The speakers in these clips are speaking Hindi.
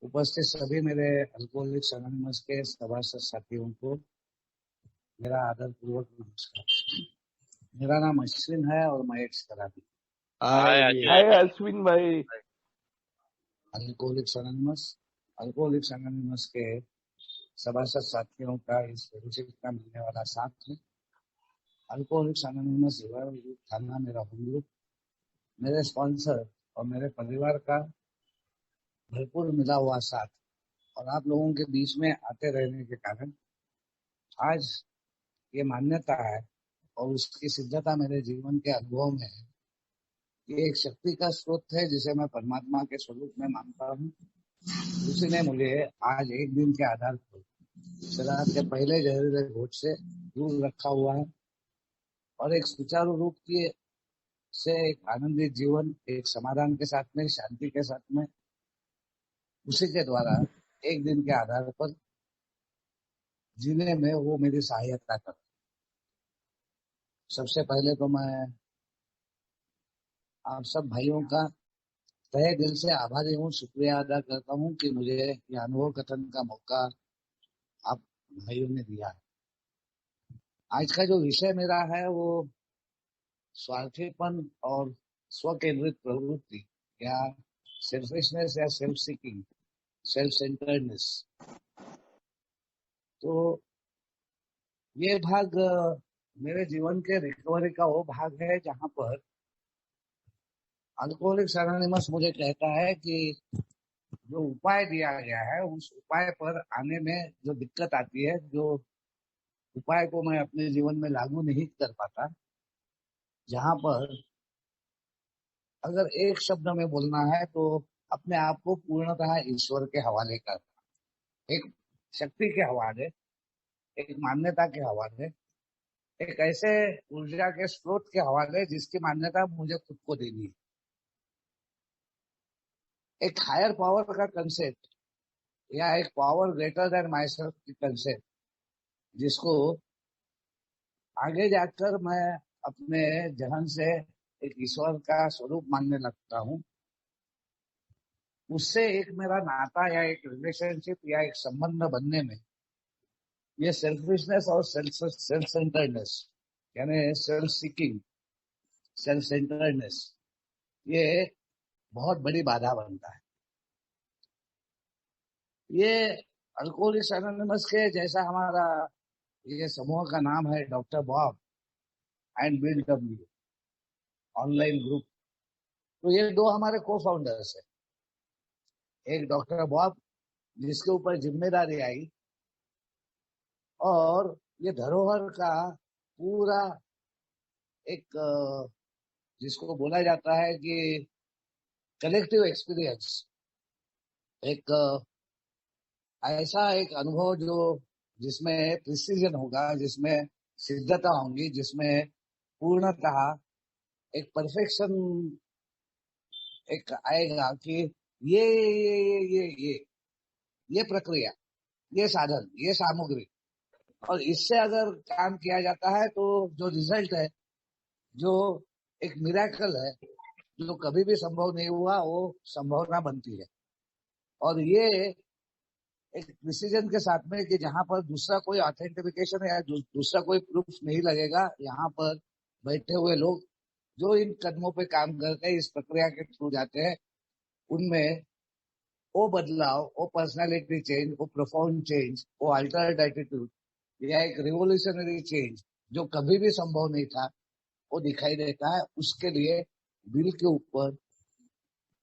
उपस्थित सभी मेरे अल्कोहलिक्स अनोनिमस के सभासद साथियों को मेरा आदरपूर्वक नमस्कार। मेरा नाम अश्विन है और मैं एक शराबी। हाय अश्विन भाई। अल्कोहलिक्स अनोनिमस के सभासद साथियों का इस फेलोशिप का मिलने वाला साथ है। अल्कोहलिक्स अनोनिमस ग्रुप थाना मेरा होम ग्रुप, मेरे स्पॉन्सर और मेरे परिवार का भरपूर मिला हुआ साथ और आप लोगों के बीच में आते रहने के कारण आज ये मान्यता है और उसकी सिद्धता मेरे जीवन के अनुभव में है। ये एक शक्ति का स्रोत है जिसे मैं परमात्मा के स्वरूप में मानता हूँ। उसी ने मुझे आज एक दिन के आधार पर शराब के पहले जहरीले घोट से दूर रखा हुआ है और एक सुचारू रूप से एक आनंदित जीवन, एक समाधान के साथ में, शांति के साथ में, उसी के द्वारा एक दिन के आधार पर जीने में वो मेरी सहायता कर। सबसे पहले तो मैं आप सब भाइयों का तहे दिल से आभारी हूँ, शुक्रिया अदा करता हूँ कि मुझे ये अनुभव कथन का मौका आप भाइयों ने दिया है। आज का जो विषय मेरा है वो स्वार्थीपन और स्व केंद्रित प्रवृत्ति या सेल्फिशनेस या सेल्फ सीकिंग, सेल्फ सेंटर्डनेस। तो ये भाग मेरे जीवन के रिकवरी का वो भाग है जहाँ पर अल्कोहलिक्स अनोनिमस मुझे कहता है कि जो उपाय दिया गया है उस उपाय पर आने में जो दिक्कत आती है, जो उपाय को मैं अपने जीवन में लागू नहीं कर पाता, जहाँ पर अगर एक शब्द में बोलना है तो अपने आप को पूर्णतः ईश्वर के हवाले करना, एक शक्ति के हवाले, एक मान्यता के हवाले, एक ऐसे ऊर्जा के स्रोत के हवाले जिसकी मान्यता मुझे खुद को देनी है। एक हायर पावर का कंसेप्ट या एक power greater than my self की कंसेप्ट जिसको आगे जाकर मैं अपने जहन से एक ईश्वर का स्वरूप मानने लगता हूँ। उससे एक मेरा नाता या एक रिलेशनशिप या एक संबंध बनने में ये सेल्फिशनेस और सेल्फ सेंटर्डनेस यानी सेल्फ सीकिंग, सेल्फ सेंटर्डनेस, ये बहुत बड़ी बाधा बनता है। ये अल्कोहलिक्स अनोनिमस के जैसा हमारा ये समूह का नाम है doctor Bob and bill W online group. तो ये दो हमारे को फाउंडर्स है। एक डॉक्टर बॉब जिसके ऊपर जिम्मेदारी आई और ये धरोहर का पूरा एक जिसको बोला जाता है कि कलेक्टिव एक्सपीरियंस, एक ऐसा एक अनुभव जो जिसमें प्रिसीजन होगा, जिसमें सिद्धता होंगी, जिसमें पूर्णतः एक परफेक्शन एक आएगा कि ये प्रक्रिया, ये साधन, ये सामग्री, और इससे अगर काम किया जाता है तो जो रिजल्ट है, जो एक मिरेकल है, जो कभी भी संभव नहीं हुआ वो संभावना बनती है। और ये एक प्रिसीजन के साथ में कि जहां पर दूसरा कोई ऑथेंटिफिकेशन या दूसरा कोई प्रूफ नहीं लगेगा, यहाँ पर बैठे हुए लोग जो इन कदमों पे काम करके इस प्रक्रिया के थ्रू जाते हैं, उनमें वो बदलाव, वो पर्सनालिटी चेंज, वो प्रोफाउंड चेंज, वो अल्टर्ड एटीट्यूड या एक रिवोल्यूशनरी चेंज जो कभी भी संभव नहीं था वो दिखाई देता है। उसके लिए बिल के ऊपर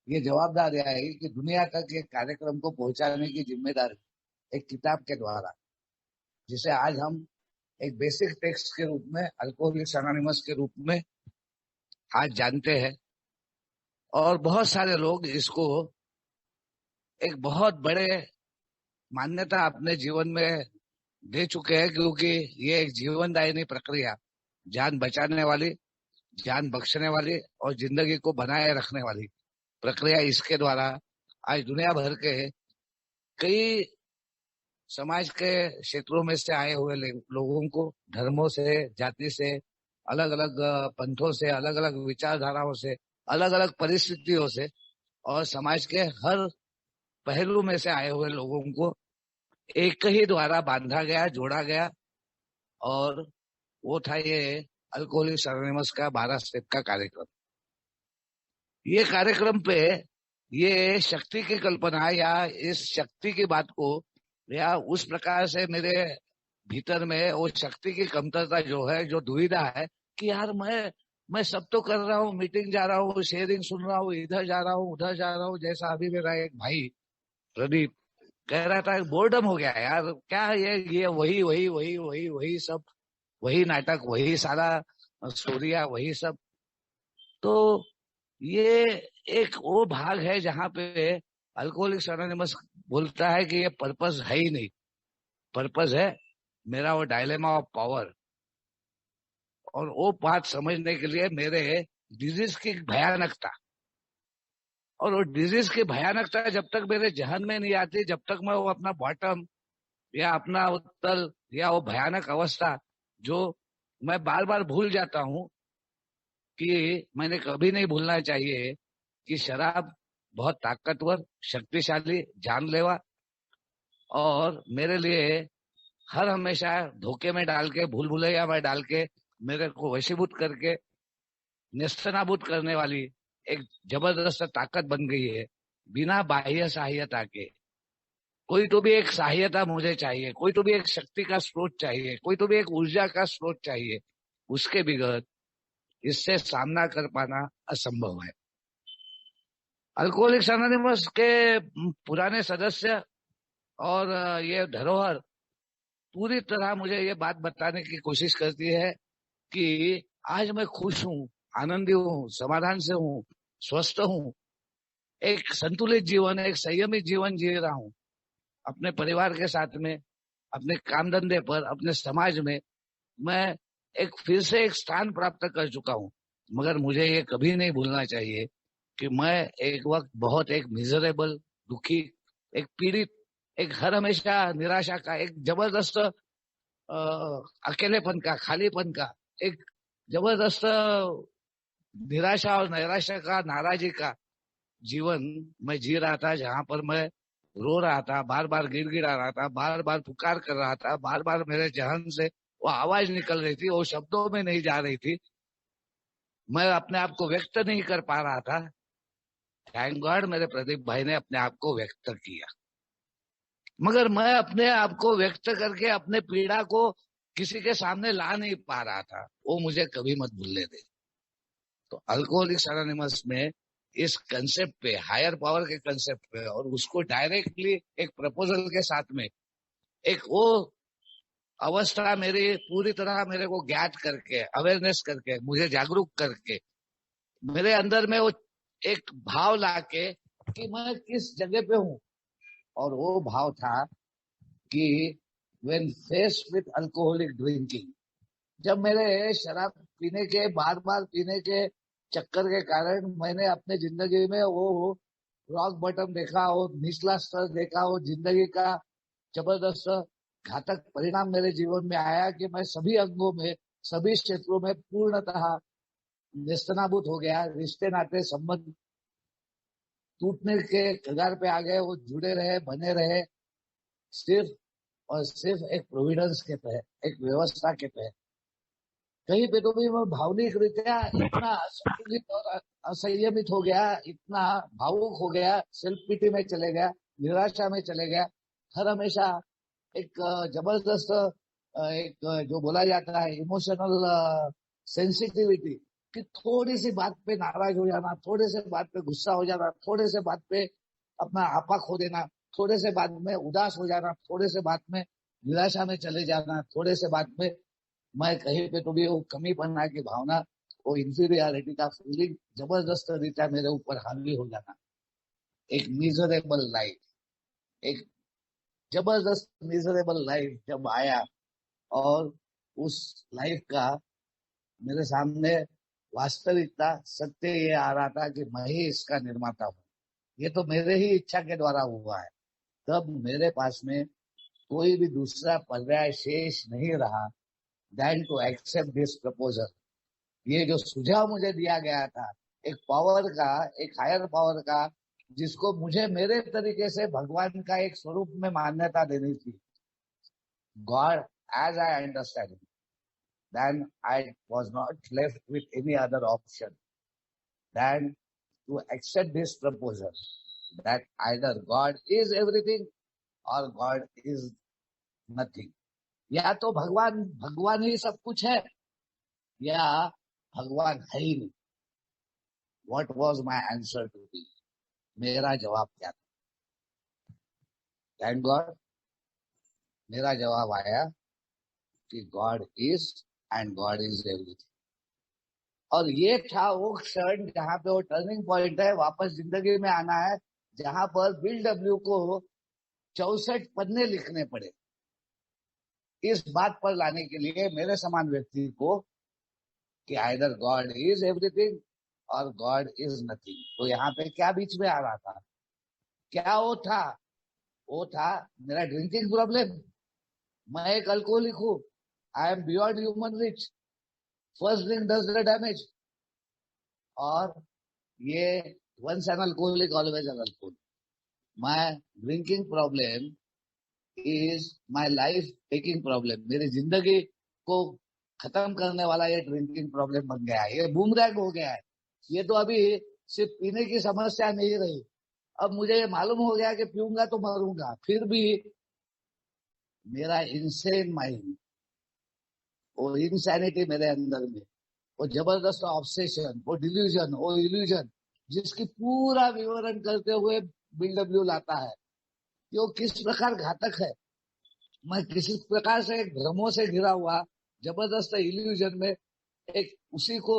ये जवाबदारी आई कि दुनिया तक ये कार्यक्रम को पहुंचाने की जिम्मेदारी एक किताब के द्वारा, जिसे आज हम एक बेसिक टेक्स्ट के रूप में अल्कोहलिक्स अनोनिमस के रूप में आज जानते हैं। और बहुत सारे लोग इसको एक बहुत बड़े मान्यता अपने जीवन में दे चुके हैं, क्योंकि ये एक जीवनदायिनी प्रक्रिया, जान बचाने वाली, जान बख्शने वाली और जिंदगी को बनाए रखने वाली प्रक्रिया, इसके द्वारा आज दुनिया भर के कई समाज के क्षेत्रों में से आए हुए लोगों को, धर्मों से, जाति से, अलग अलग पंथों से, अलग अलग विचारधाराओं से, अलग अलग परिस्थितियों से और समाज के हर पहलू में से आए हुए लोगों को एक ही द्वारा बांधा गया, जोड़ा गया, और वो था ये अल्कोहलिक्स एनोनिमस का 12 स्टेप का कार्यक्रम। ये कार्यक्रम पे ये शक्ति की कल्पना या इस शक्ति की बात को या उस प्रकार से मेरे भीतर में वो शक्ति की कमतरता जो है, जो दुविधा है कि यार मैं सब तो कर रहा हूँ, मीटिंग जा रहा हूँ, शेयरिंग सुन रहा हूँ, इधर जा रहा हूँ, उधर जा रहा हूँ, जैसा अभी मेरा एक भाई प्रदीप कह रहा था, बोर्डम हो गया यार, क्या है ये वही वही वही वही वही सब, वही नाटक, वही सारा स्टोरिया, वही सब। तो ये एक वो भाग है जहां पे अल्कोहलिक्स एनोनिमस बोलता है कि ये पर्पस है ही नहीं, पर्पस है मेरा वो डायलेमा ऑफ पावर। और वो बात समझने के लिए मेरे डिजीज की भयानकता, और वो डिजीज की भयानकता जब तक मेरे जहन में नहीं आती, जब तक मैं वो अपना बॉटम या अपना उत्तल या वो भयानक अवस्था जो मैं बार बार भूल जाता हूं कि मैंने कभी नहीं भूलना चाहिए कि शराब बहुत ताकतवर, शक्तिशाली, जानलेवा और मेरे लिए हर हमेशा धोखे में डाल के, भूल भुलैया में डाल के, मेरे को वशीभूत करके नेस्तनाबूद करने वाली एक जबरदस्त ताकत बन गई है, बिना बाह्य सहायता के। कोई तो भी एक सहायता मुझे चाहिए, कोई तो भी एक शक्ति का स्रोत चाहिए, कोई तो भी एक ऊर्जा का स्रोत चाहिए, उसके बगैर इससे सामना कर पाना असंभव है। अल्कोहलिक्स एनोनिमस के पुराने सदस्य और ये धरोहर पूरी तरह मुझे ये बात बताने की कोशिश करती है कि आज मैं खुश हूँ, आनंदी हूँ, समाधान से हूँ, स्वस्थ हूँ, एक संतुलित जीवन, एक संयमित जीवन जी रहा हूँ, अपने परिवार के साथ में, अपने काम धंधे पर, अपने समाज में मैं एक फिर से एक स्थान प्राप्त कर चुका हूँ। मगर मुझे ये कभी नहीं भूलना चाहिए कि मैं एक वक्त बहुत एक मिजरेबल, दुखी, एक पीड़ित, एक हर हमेशा निराशा का, एक जबरदस्त अकेलेपन का, खालीपन का, एक जबरदस्त निराशा और नैराश्य का, नाराजी का जीवन मैं जी रहा था, जहां पर मैं रो रहा था, बार बार गिड़गिड़ा रहा था, बार बार पुकार कर रहा था, बार बार मेरे जहन से वो आवाज निकल रही थी, वो शब्दों में नहीं जा रही थी, मैं अपने आप को व्यक्त नहीं कर पा रहा था। थैंक गॉड मेरे प्रदीप भाई ने अपने आप को व्यक्त किया। मगर मैं अपने आप को व्यक्त करके अपने पीड़ा को किसी के सामने ला नहीं पा रहा था, वो मुझे कभी मत भूलने दे। तो अल्कोहलिक्स एनोनिमस में इस कंसेप्ट पे, हायर पावर के कंसेप्ट पे, और उसको डायरेक्टली एक प्रपोजल के साथ में एक वो अवस्था मेरी पूरी तरह मेरे को ज्ञात करके, अवेयरनेस करके, मुझे जागरूक करके, मेरे अंदर में वो एक भाव लाके कि मैं किस जगह पे हूँ। और वो भाव था कि when faced with alcoholic drinking, जब मेरे शराब पीने के, बार बार पीने के चक्कर के कारण मैंने अपने जिंदगी में वो रॉक बॉटम देखा, वो निचला स्तर देखा, वो जिंदगी का जबरदस्त घातक परिणाम मेरे जीवन में आया कि मैं सभी अंगों में, सभी क्षेत्रों में पूर्णतः नेस्तनाबूद हो गया। रिश्ते नाते संबंध टूटने के कगार पे आ गए, वो जुड़े रहे, बने रहे सिर्फ और सिर्फ एक प्रोविडेंस के तहत, एक व्यवस्था के तहत। कहीं पे तो भी मैं भावनिक रीत्या इतना असंतुलित और असंयमित हो गया, इतना भावुक हो गया, सेल्फ पिटी में चले गया, निराशा में चले गया। हर हमेशा एक जबरदस्त एक जो बोला जाता है इमोशनल सेंसिटिविटी, कि थोड़ी सी बात पे नाराज हो जाना, थोड़े से बात पे गुस्सा हो जाना, थोड़े से बात पे अपना आपा खो देना, थोड़े से बात में उदास हो जाना, थोड़े से बात में निराशा में चले जाना, थोड़े से बात में मैं कहीं पे तो भी वो कमीपना की भावना, वो इंफीरियरिटी का फीलिंग जबरदस्त रीत्या मेरे ऊपर हावी हो जाना। एक मिजरेबल लाइफ, एक जबरदस्त मिजरेबल लाइफ जब आया, और उस लाइफ का मेरे सामने वास्तविकता, सत्य ये आ रहा था कि मैं ही इसका निर्माता हूँ, ये तो मेरे ही इच्छा के द्वारा हुआ है। तब मेरे पास में कोई भी दूसरा पर्याय शेष नहीं रहा then to accept this proposal. ये जो सुझाव मुझे दिया गया था, एक पावर का, एक हायर पावर का जिसको मुझे मेरे तरीके से भगवान का एक स्वरूप में मान्यता देनी थी, God as I understand, then I was not left with any other option than to accept this proposal that either God is everything or God is nothing. या तो भगवान भगवान ही सब कुछ है, या भगवान है ही नहीं. What was my answer to be? मेरा जवाब क्या था? Thank God, मेरा जवाब आया कि God is and God is everything. और ये था वो क्षण जहां पे वो टर्निंग पॉइंट है, वापस जिंदगी में आना है, जहां पर बिल डब्ल्यू को 64 पन्ने लिखने पड़े इस बात पर लाने के लिए मेरे समान व्यक्ति को कि आइदर गॉड इज एवरीथिंग और गॉड इज नथिंग. तो यहाँ पे क्या बीच में आ रहा था? क्या वो था? वो था मेरा ड्रिंकिंग प्रॉब्लम. मैं एक अल्कोहलिक हूँ. I am beyond human reach. First drink does the damage. और ये once an alcoholic always an alcoholic. My drinking problem is my life taking problem. मेरी जिंदगी को खत्म करने वाला ये ड्रिंकिंग प्रॉब्लम बन गया है. ये बूमरैंग हो गया है. ये तो अभी सिर्फ पीने की समस्या नहीं रही. अब मुझे ये मालूम हो गया कि पीऊंगा तो मरूंगा. फिर भी मेरा इंसेन माइंड, वो इंसैनिटी मेरे अंदर में, वो जबरदस्त ऑब्सेशन, वो डिल्यूजन, वो इल्यूजन, जिसकी पूरा विवरण करते हुए बिल डब्ल्यू लाता है कि वो किस प्रकार घातक है. मैं किसी प्रकार से एक भ्रमों से घिरा हुआ जबरदस्त इल्यूजन में एक उसी को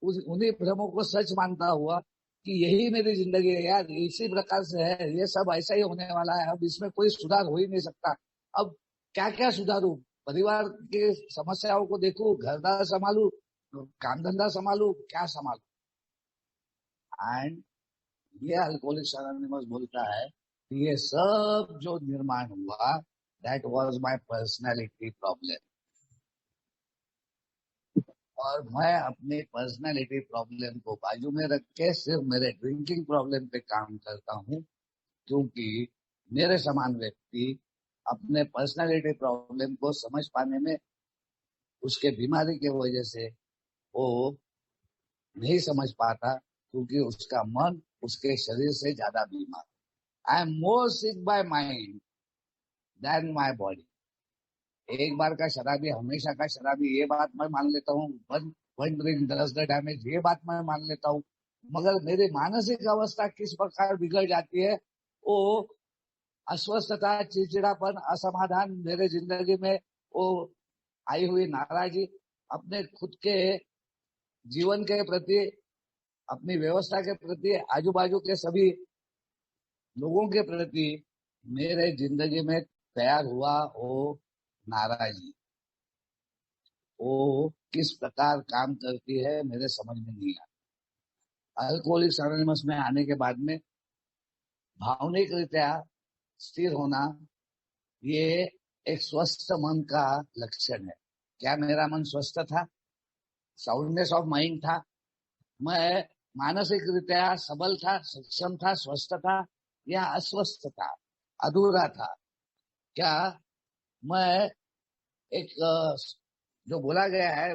उन्हीं भ्रमों को सच मानता हुआ कि यही मेरी जिंदगी है यार, इसी प्रकार से है, ये सब ऐसा ही होने वाला है, अब इसमें कोई सुधार हो ही नहीं सकता. अब क्या क्या सुधारू? परिवार की समस्याओं को देखूं, घरदार संभालू, काम धंधा संभालू, क्या संभालू? एंड ये अल्कोहलिक्स अनोनिमस बोलता है कि ये सब जो निर्माण हुआ, that was my personality problem. और मैं अपनी पर्सनालिटी प्रॉब्लम को बाजू में रख के सिर्फ मेरे ड्रिंकिंग प्रॉब्लम पे काम करता हूँ, क्योंकि मेरे समान व्यक्ति अपने पर्सनालिटी प्रॉब्लम को समझ पाने में उसके बीमारी की वजह से वो नहीं समझ पाता, क्योंकि उसका मन उसके शरीर से ज्यादा बीमार. I am more sick by mind than my body. एक बार का शराबी हमेशा का शराबी, ये बात मैं मान लेता हूँ. One drink does the damage, ये बात मैं मान लेता हूँ. मगर मेरी मानसिक अवस्था किस प्रकार बिगड़ जाती है, वो अस्वस्थता, चिड़चिड़ापन, असमाधान, मेरे जिंदगी में वो आई हुई नाराजगी, अपने खुद के जीवन के प्रति, अपनी व्यवस्था के प्रति, आजू बाजू के सभी लोगों के प्रति मेरे जिंदगी में तैयार हुआ वो नाराजगी, वो किस प्रकार काम करती है मेरे समझ में नहीं आता. अल्कोहलिक्स अनोनिमस में आने के बाद में भावनिक रीत्या स्थिर होना, ये एक स्वस्थ मन का लक्षण है. क्या मेरा मन स्वस्थ था? साउंडनेस ऑफ माइंड था? मैं मानसिक रीत्या सबल था, सक्षम था, स्वस्थ था, या अस्वस्थ था, अधूरा था? क्या मैं एक जो बोला गया है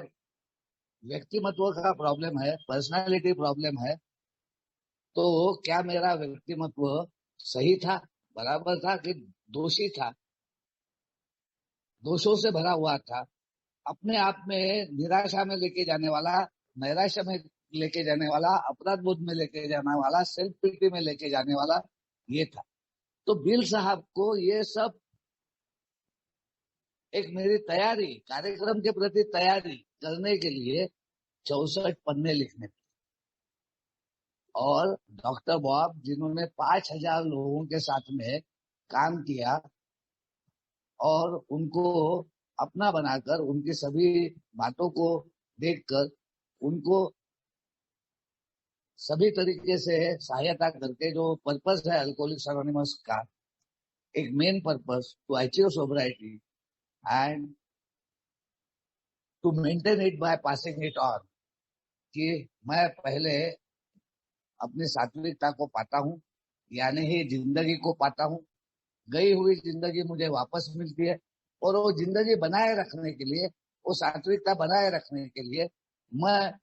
व्यक्तिमत्व का प्रॉब्लम है, पर्सनालिटी प्रॉब्लम है, तो क्या मेरा व्यक्तिमत्व सही था, बराबर था, कि दोषी था, दोषों से भरा हुआ था, अपने आप में निराशा में लेके जाने वाला, नैराश्य में लेके जाने वाला, अपराध बोध में लेके जाने वाला, सेल्फ पिटी में लेके जाने वाला, ये था. तो बिल साहब को ये सब एक मेरी तैयारी, कार्यक्रम के प्रति तैयारी करने के लिए 64 पन्ने लिखने थे. और डॉक्टर बॉब, जिन्होंने 5000 लोगों के साथ में काम किया और उनको अपना बनाकर, उनकी सभी बातों को देखकर, उनको सभी तरीके से सहायता करके, जो पर्पस है अल्कोहलिक्स अनोनिमस का, एक main purpose to achieve sobriety and to maintain it by passing it on, कि मैं पहले अपनी सात्विकता को पाता हूँ, यानी ही जिंदगी को पाता हूँ। गई हुई जिंदगी मुझे वापस मिलती है, और वो जिंदगी बनाए रखने के लिए, वो सात्विकता बनाए रखने के लिए मैं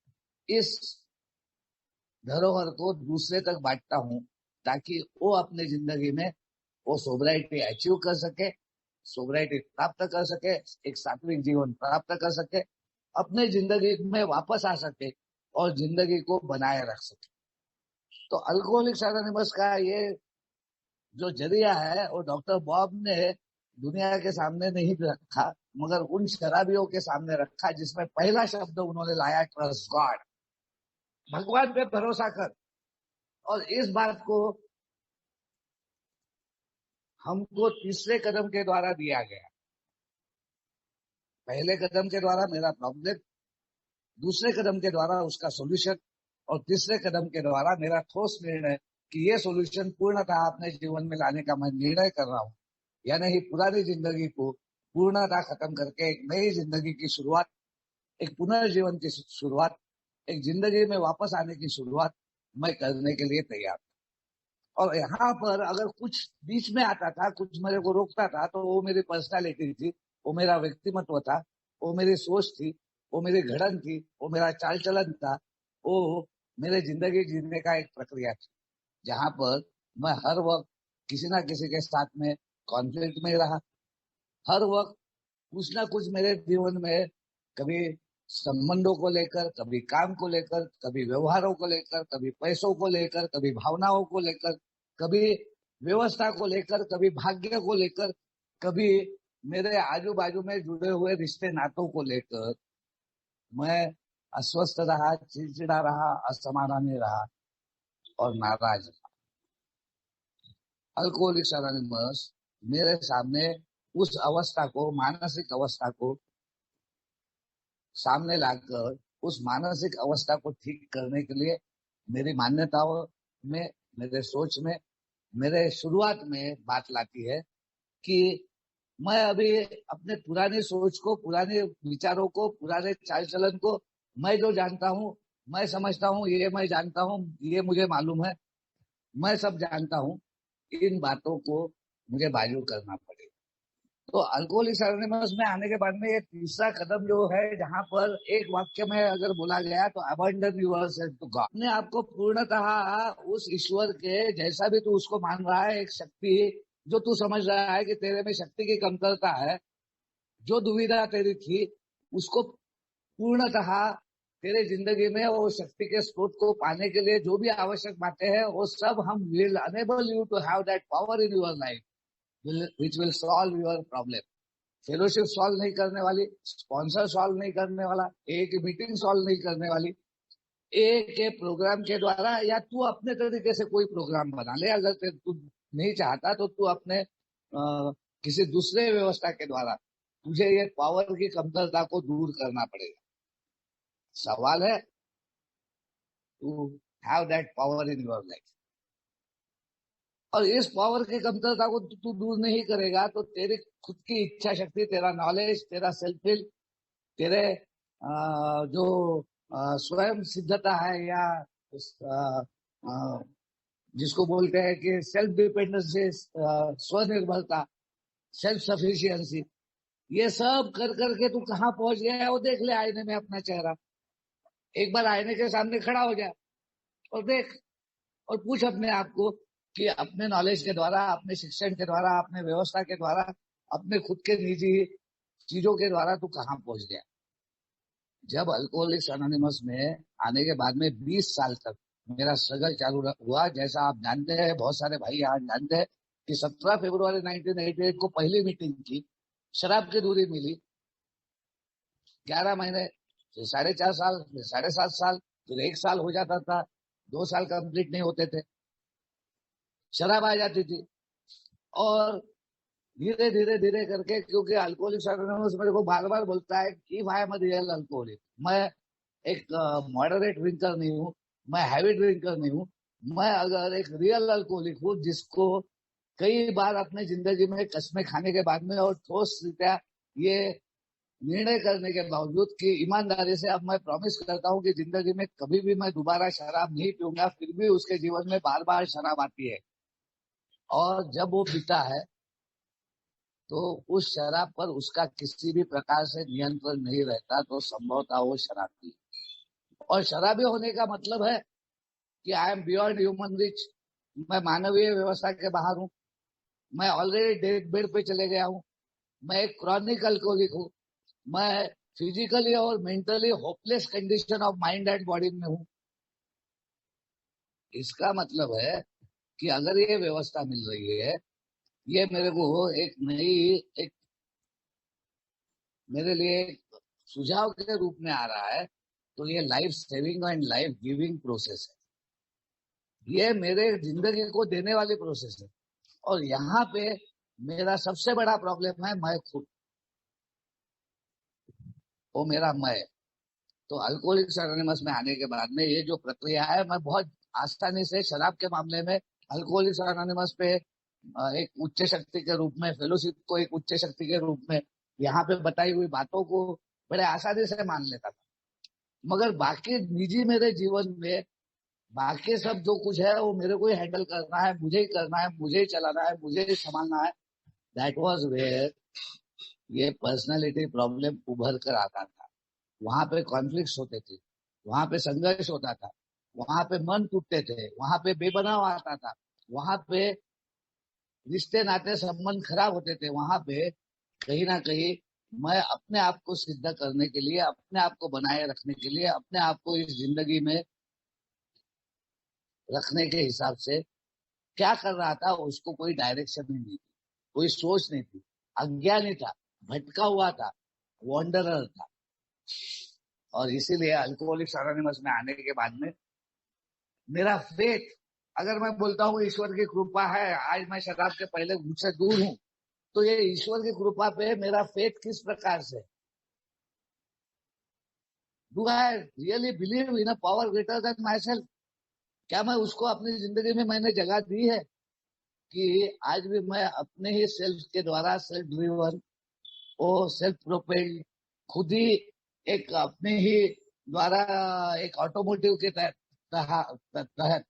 इस धरोहर को दूसरे तक बांटता हूँ, ताकि वो अपने जिंदगी में वो सोबराइटी अचीव कर सके, सोबराइटी प्राप्त कर सके, एक सात्विक जीवन प्राप्त कर सके, अपने जिंदगी में वापस आ सके और जिंदगी को बनाए रख सके। तो अल्कोहलिक्स एनोनिमस का ये जो जरिया है वो डॉक्टर बॉब ने दुनिया के सामने नहीं रखा, मगर उन शराबियों के सामने रखा, जिसमें पहला शब्द उन्होंने लाया ट्रस्ट गॉड, भगवान पे भरोसा कर। और इस बात को हमको तीसरे कदम के द्वारा दिया गया। पहले कदम के द्वारा मेरा प्रॉब्लम, दूसरे कदम के द्वारा उसका सॉल्यूशन, और तीसरे कदम के द्वारा मेरा ठोस निर्णय कि ये सॉल्यूशन पूर्णतः अपने जीवन में लाने का मैं निर्णय कर रहा हूँ, यानी ही पुरानी जिंदगी को पूर्णतः खत्म करके एक नई जिंदगी की शुरुआत, एक पुनर्जीवन की शुरुआत, एक जिंदगी में वापस आने की शुरुआत मैं करने के लिए तैयार। और यहाँ पर अगर कुछ बीच में आता था, कुछ मेरे को रोकता था, तो वो मेरी पर्सनालिटी थी, वो मेरा व्यक्तिमत्व था, वो मेरी सोच थी, वो मेरी घड़न थी, वो मेरा चाल चलन था, वो मेरे जिंदगी जीने का एक प्रक्रिया थी, जहाँ पर मैं हर वक्त किसी ना किसी के साथ में कॉन्फ्लिक्ट में रहा। हर वक्त कुछ ना कुछ मेरे जीवन में, कभी संबंधों को लेकर, कभी काम को लेकर, कभी व्यवहारों को लेकर, कभी पैसों को लेकर, कभी भावनाओं को लेकर, कभी व्यवस्था को लेकर, कभी भाग्य को लेकर, कभी मेरे आजू बाजू में जुड़े हुए रिश्ते नातों को लेकर मैं अस्वस्थ रहा, चिड़चिड़ा रहा, असमाधानी रहा और नाराज रहा। अल्कोहलिक्स एनोनिमस मेरे सामने उस अवस्था को, मानसिक अवस्था को सामने लाकर उस मानसिक अवस्था को ठीक करने के लिए मेरी मान्यताओं में, मेरे सोच में, मेरे शुरुआत में बात लाती है कि मैं अभी अपने पुरानी सोच को, पुराने विचारों को, पुराने चाल चलन को, मैं जो जानता हूँ, मैं समझता हूँ, ये मैं जानता हूँ, ये मुझे मालूम है, मैं सब जानता हूँ, इन बातों को मुझे बाजू करना पड़ेगा। तो अल्कोहलिक्स एनोनिमस में आने के बाद में ये तीसरा कदम जो है, जहाँ पर एक वाक्य में अगर बोला गया तो अबंडन योरसेल्फ टू गॉड, अपने आप को पूर्णतः उस ईश्वर के, जैसा भी तू उसको मान रहा है, एक शक्ति जो तू समझ रहा है कि तेरे में शक्ति की कमतरता है, जो दुविधा तेरी थी, उसको पूर्णतः तेरे जिंदगी में वो शक्ति के स्रोत को पाने के लिए जो भी आवश्यक बातें हैं, वो सब हम will enable you to have that power in your life which will solve your problem. Fellowship solve नहीं करने वाली, स्पॉन्सर सॉल्व नहीं करने वाला, एक मीटिंग सॉल्व नहीं करने वाली, एक प्रोग्राम के द्वारा, या तू अपने तरीके से कोई प्रोग्राम बना ले, अगर तू नहीं चाहता तो तू अपने किसी दूसरे व्यवस्था के द्वारा तुझे ये पावर की कमतरता को दूर करना पड़ेगा। सवाल है, to have that power in your life. और इस पावर की कमतरता को तू दूर नहीं करेगा तो तेरी खुद की इच्छा शक्ति, तेरा नॉलेज, तेरा सेल्फ विल, तेरे जो स्वयं सिद्धता है, या जिसको बोलते हैं कि सेल्फ डिपेंडेंसी, स्वनिर्भरता, सेल्फ सफिशियंसी, ये सब कर करके तू कहाँ पहुंच गया है वो देख ले आईने में अपना चेहरा। एक बार आईने के सामने खड़ा हो जाए और देख, और पूछ अपने आप को कि अपने नॉलेज के द्वारा, अपने शिक्षण के द्वारा, अपने व्यवस्था के द्वारा, अपने खुद के निजी चीजों के द्वारा तू कहाँ पहुंच गया। जब अल्कोहलिक्स एनोनिमस में आने के बाद में 20 साल तक मेरा स्ट्रगल चालू हुआ, जैसा आप जानते हैं, बहुत सारे भाई आज जानते हैं कि 17 फरवरी 1988 को पहली मीटिंग की, शराब की दूरी मिली, 11 महीने, फिर 4.5 साल, फिर 7.5 साल, फिर 1 साल हो जाता था, 2 साल कंप्लीट नहीं होते थे, शराब आ जाती थी। और धीरे धीरे धीरे करके, क्योंकि अल्कोहलिक्स एनोनिमस मेरे को बार बार बोलता है कि I am a real alcoholic, मैं एक मॉडरेट ड्रिंकर नहीं हूँ, मैं हैवी ड्रिंकर नहीं हूँ, मैं अगर एक रियल अल्कोहलिक हूँ जिसको कई बार अपने जिंदगी में कस्में खाने के बाद में और ठोस रीत्या ये निर्णय करने के बावजूद कि ईमानदारी से अब मैं प्रॉमिस करता हूँ कि जिंदगी में कभी भी मैं दोबारा शराब नहीं पीऊंगा, फिर भी उसके जीवन में बार बार शराब आती है और जब वो पीता है तो उस शराब पर उसका किसी भी प्रकार से नियंत्रण नहीं रहता, तो संभवतः वो शराब पी। और शराबी होने का मतलब है कि I am beyond human rich, मैं मानवीय व्यवस्था के बाहर हूँ, मैं ऑलरेडी डेथ बेड पे चले गया हूँ, मैं एक क्रॉनिक अल्कोहलिक हूँ, मैं फिजिकली और mentally hopeless condition of mind and body में हूँ। इसका मतलब है कि अगर ये व्यवस्था मिल रही है, ये मेरे को एक नई, एक मेरे लिए एक सुझाव के रूप में आ रहा है, तो ये life saving and life giving process है, ये मेरे जिंदगी को देने वाली प्रोसेस है। और यहाँ पे मेरा सबसे बड़ा प्रॉब्लम है मैं खुद, वो मेरा मैं। तो अल्कोहलिक्स एनोनिमस में आने के बाद में ये जो प्रक्रिया है, मैं बहुत आसानी से शराब के मामले में अल्कोहलिक्स एनोनिमस पे एक उच्च शक्ति के रूप में, फेलोशिप को एक उच्च शक्ति के रूप में, यहाँ पे बताई हुई बातों को बड़े आसानी से मान लेता था। मगर बाकी निजी मेरे जीवन में बाकी सब जो कुछ है वो मेरे को ही हैंडल करना है, मुझे ही करना है, मुझे ही चलाना है, मुझे ही संभालना है। दैट वाज वेयर ये पर्सनालिटी प्रॉब्लम उभर कर आता था। वहां पे कॉन्फ्लिक्ट्स होते थे, वहां पे संघर्ष होता था, वहां पे मन टूटते थे, वहां पे बेबनाव आता था, वहां पे रिश्ते नाते संबंध खराब होते थे, वहां पे कहीं ना कहीं मैं अपने आप को सिद्ध करने के लिए, अपने आप को बनाए रखने के लिए, अपने आप को इस जिंदगी में रखने के हिसाब से क्या कर रहा था, उसको कोई डायरेक्शन नहीं थी, कोई सोच नहीं थी, अज्ञानी था, भटका हुआ था, वॉन्डरर था। और इसीलिए अल्कोहलिक्स एनोनिमस में आने के बाद में मेरा फेथ, अगर मैं बोलता हूँ ईश्वर की कृपा है आज मैं शराब के पहले मुझसे दूर हूँ, तो ये ईश्वर की कृपा पे मेरा फेथ किस प्रकार से, do I really believe in a power greater than my self? क्या मैं उसको अपनी जिंदगी में मैंने जगह दी है कि आज भी मैं अपने ही सेल्फ के द्वारा, सेल्फ ड्रिवन और सेल्फ प्रोपेल्ड, खुद ही एक अपने ही द्वारा एक ऑटोमोटिव के तहत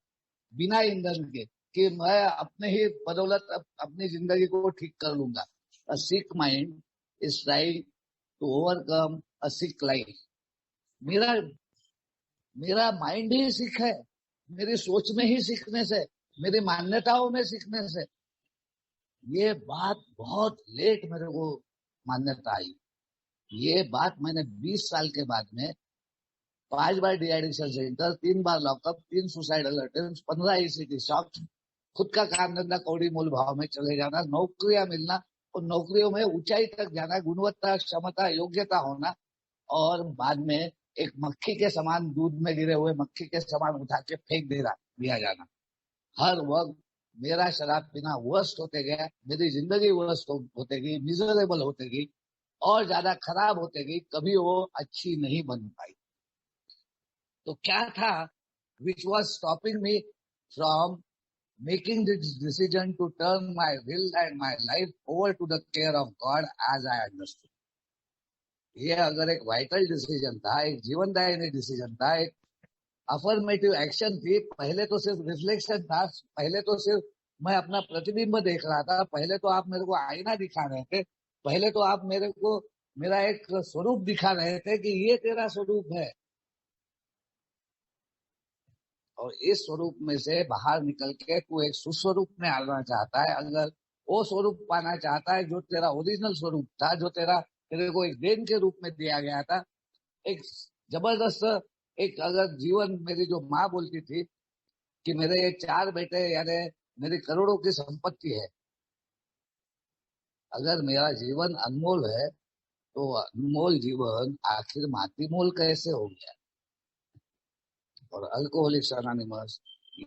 बिना ईंधन के, कि मैं अपने ही बदौलत अपनी जिंदगी को ठीक कर लूंगा। A sick mind is trying to overcome a sick life. मेरा मेरा माइंड ही सिक है, मेरी सोच में ही सीखने से, मेरी मान्यताओं में सीखने से। ये बात बहुत लेट मेरे को मान्यता आई। ये बात मैंने 20 साल के बाद में 5 बार डिएडिक्शन सेंटर, 3 बार lockup, 3 suicidal attempt, 15 ECT shock, खुद का काम धंधा कौड़ी मूल भाव में चले जाना, नौकरियां मिलना और नौकरियों में ऊंचाई तक जाना, गुणवत्ता, क्षमता, योग्यता होना, और बाद में एक मक्खी के समान, दूध में गिरे हुए मक्खी के समान उठा के फेंक दिया जाना। हर वक्त मेरा शराब पीना वर्स्ट होते गया, मेरी जिंदगी वर्स्ट होते गई, मिजरेबल होते गई और ज्यादा खराब होते गई, कभी वो अच्छी नहीं बन पाई। तो क्या था which was stopping me from making this decision to turn my will and my life over to the care of God as I understood? ये अगर एक वाइटल डिसीजन था, एक जीवनदायी डिसीजन था, एक अफर्मेटिव एक्शन थी, पहले तो सिर्फ रिफ्लेक्शन था, पहले तो सिर्फ मैं अपना प्रतिबिंब देख रहा था, पहले तो आप मेरे को आईना दिखा रहे थे, पहले तो आप मेरे को मेरा एक स्वरूप दिखा रहे थे कि ये तेरा स्वरूप है, और इस स्वरूप में से बाहर निकल के तू एक सुस्वरूप में आना चाहता है, अगर वो स्वरूप पाना चाहता है जो तेरा ओरिजिनल स्वरूप था, जो तेरे को एक देन के रूप में दिया गया था, एक जबरदस्त एक, अगर जीवन, मेरी जो माँ बोलती थी कि मेरे ये 4 बेटे यानी मेरी करोड़ों की संपत्ति है, अगर मेरा जीवन अनमोल है तो अनमोल जीवन आखिर माटी मोल कैसे हो गया? और अल्कोहलिक्स एनोनिमस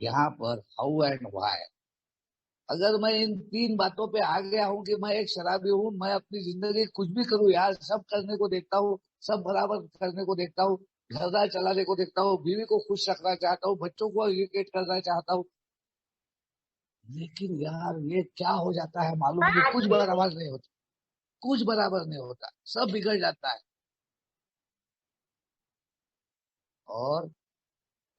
यहाँ पर हाउ एंड व्हाई, अगर मैं इन 3 बातों पे आ गया हूँ कि मैं एक शराबी हूँ, मैं अपनी जिंदगी कुछ भी करूँ यार, सब करने को देखता हूँ, सब बराबर करने को देखता हूँ, घरदार चलाने को देखता हूँ, बीवी को खुश रखना चाहता हूँ, बच्चों को एजुकेट करना चाहता हूँ, लेकिन यार ये क्या हो जाता है मालूम नहीं, कुछ बराबर नहीं होता, कुछ बराबर नहीं होता, सब बिगड़ जाता है। और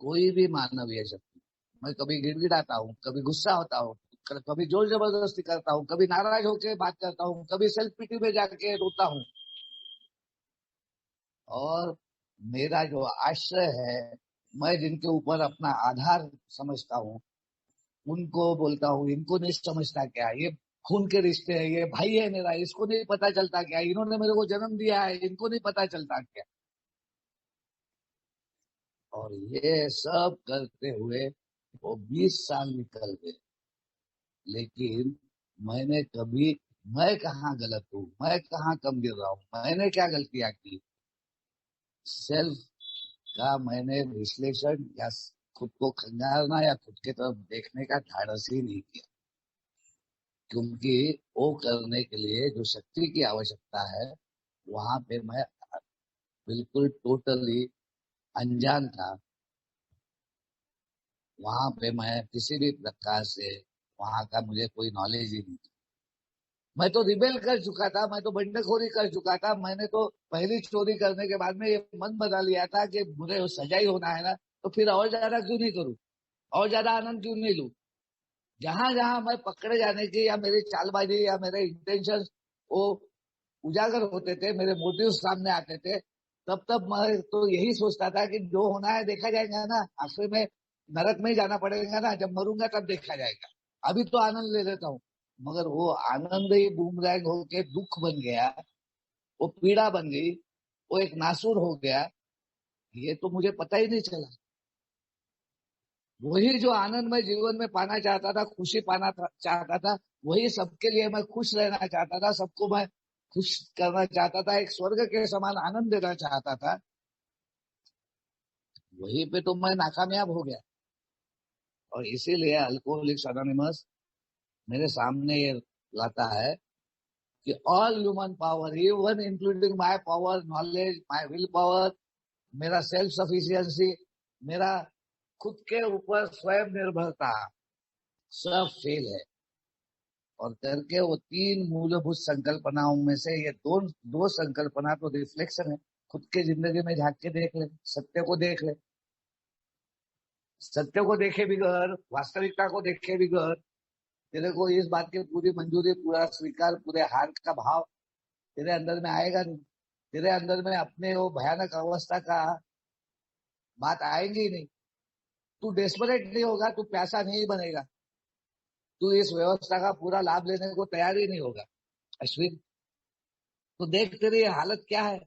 कोई भी मानवीय शक्ति, मैं कभी गिड़गिड़ाता हूँ, कभी गुस्सा होता हूँ, कभी जोर जबरदस्ती करता हूँ, कभी नाराज होकर बात करता हूँ, कभी सेल्फ पिटी में जाके रोता हूँ। और मेरा जो आश्रय है, मैं जिनके ऊपर अपना आधार समझता हूँ, उनको बोलता हूँ, इनको नहीं समझता क्या, ये खून के रिश्ते हैं, ये भाई है मेरा, इसको नहीं पता चलता क्या, इन्होंने मेरे को जन्म दिया है, इनको नहीं पता चलता क्या। और ये सब करते हुए वो 20 साल निकल गए, लेकिन मैंने कभी, मैं कहाँ गलत हूँ, मैं कहाँ कम गिर रहा हूँ, मैंने क्या गलतियां की, सेल्फ का मैंने विश्लेषण या खुद को खंगालना या खुद के तरफ देखने का ढाढ़स ही नहीं किया। क्योंकि वो करने के लिए जो शक्ति की आवश्यकता है, वहां पे मैं बिल्कुल टोटली अनजान था। वहां पे मैं किसी भी प्रकार से, वहां का मुझे कोई नॉलेज ही नहीं था। मैं तो रिबेल कर चुका था, मैं तो बंडखोरी कर चुका था। मैंने तो पहली चोरी करने के बाद में ये मन बना लिया था कि मुझे सजा ही होना है ना, तो फिर और ज्यादा क्यों नहीं करूं, और ज्यादा आनंद क्यों नहीं लूं। जहां जहां मैं पकड़े जाने की या मेरी चालबाजी या मेरे इंटेंशन वो उजागर होते थे, मेरे मोटिव सामने आते थे, तब तब मैं तो यही सोचता था कि जो होना है देखा जाएगा ना, आखिर में नरक में ही जाना पड़ेगा ना, जब मरूंगा तब देखा जाएगा, अभी तो आनंद ले लेता हूँ। मगर वो आनंद ही बूमरैंग होके दुख बन गया, वो पीड़ा बन गई, वो एक नासूर हो गया, ये तो मुझे पता ही नहीं चला। वही जो आनंद मैं जीवन में पाना चाहता था, खुशी पाना चाहता था, वही सबके लिए मैं खुश रहना चाहता था, सबको मैं खुश करना चाहता था, एक स्वर्ग के समान आनंद देना चाहता था, वहीं पे तो मैं नाकामयाब हो गया। और इसीलिए अल्कोहलिक्स अनोनिमस मेरे सामने ये लाता है कि all human power, even including my power, knowledge, my will power, मेरा सेल्फ सफिशियंसी, मेरा खुद के ऊपर स्वयं निर्भरता, सब फेल है। और करके वो तीन मूलभूत संकल्पनाओं में से ये दो दो संकल्पना तो रिफ्लेक्शन है। खुद के जिंदगी में झांक के देख ले, सत्य को देख ले, सत्य को देखे बिगैर, वास्तविकता को देखे बिगैर तेरे को इस बात की पूरी मंजूरी, पूरा स्वीकार, पूरे हार का भाव तेरे अंदर में आएगा नहीं। तेरे अंदर में अपने वो भयानक अवस्था का बात आएंगी ही नहीं। तू डेस्परेट नहीं होगा, तू प्यासा नहीं बनेगा, तू इस व्यवस्था का पूरा लाभ लेने को तैयार ही नहीं होगा। अश्विन, तो देख तेरी हालत क्या है,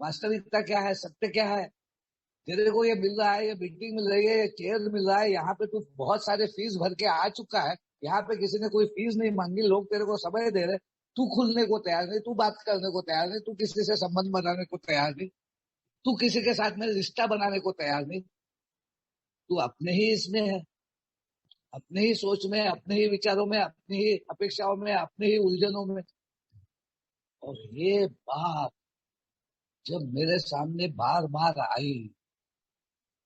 वास्तविकता क्या है, सत्य क्या है। तेरे को ये मिल रहा है, ये मीटिंग मिल रही है, ये चेयर मिल रहा है, यहाँ पे तू बहुत सारे फीस भर के आ चुका है, यहाँ पे किसी ने कोई फीस नहीं मांगी, लोग तेरे को समय दे रहे, तू खुलने को तैयार नहीं, तू बात करने को तैयार नहीं, तू किसी से संबंध बनाने को तैयार नहीं, तू किसी के साथ में रिश्ता बनाने को तैयार नहीं। तू अपने ही इसमें है, अपने ही सोच में, अपने ही विचारों में, अपनी ही अपेक्षाओं में, अपने ही उलझनों में। और ये बात जब मेरे सामने बार बार आई,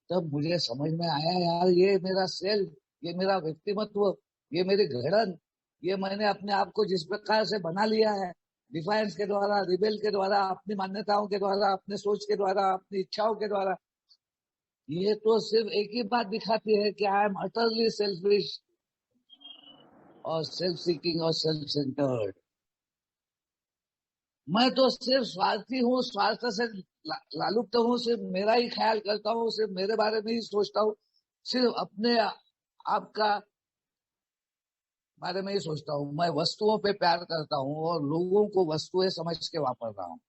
तब मुझे समझ में आया, यार ये मेरा सेल्फ, ये मेरा व्यक्तिमत्व, ये मेरी घड़न, ये मैंने अपने आप को जिस प्रकार से बना लिया है, डिफाइंस के द्वारा, रिबेल के द्वारा, अपनी मान्यताओं के द्वारा, अपने सोच के द्वारा, अपनी इच्छाओं के द्वारा, ये तो सिर्फ एक ही बात दिखाती है कि आई एम अटरली सेल्फिश और सेल्फ सीकिंग और सेल्फ सेंटर्ड। मैं तो सिर्फ स्वार्थी हूँ, स्वार्थ से लालुप्त हूँ, सिर्फ मेरा ही ख्याल करता हूँ, सिर्फ मेरे बारे में ही सोचता हूँ, सिर्फ अपने आप का बारे में ही सोचता हूँ। मैं वस्तुओं पे प्यार करता हूँ और लोगों को वस्तुएं समझ के वापर रहा हूँ।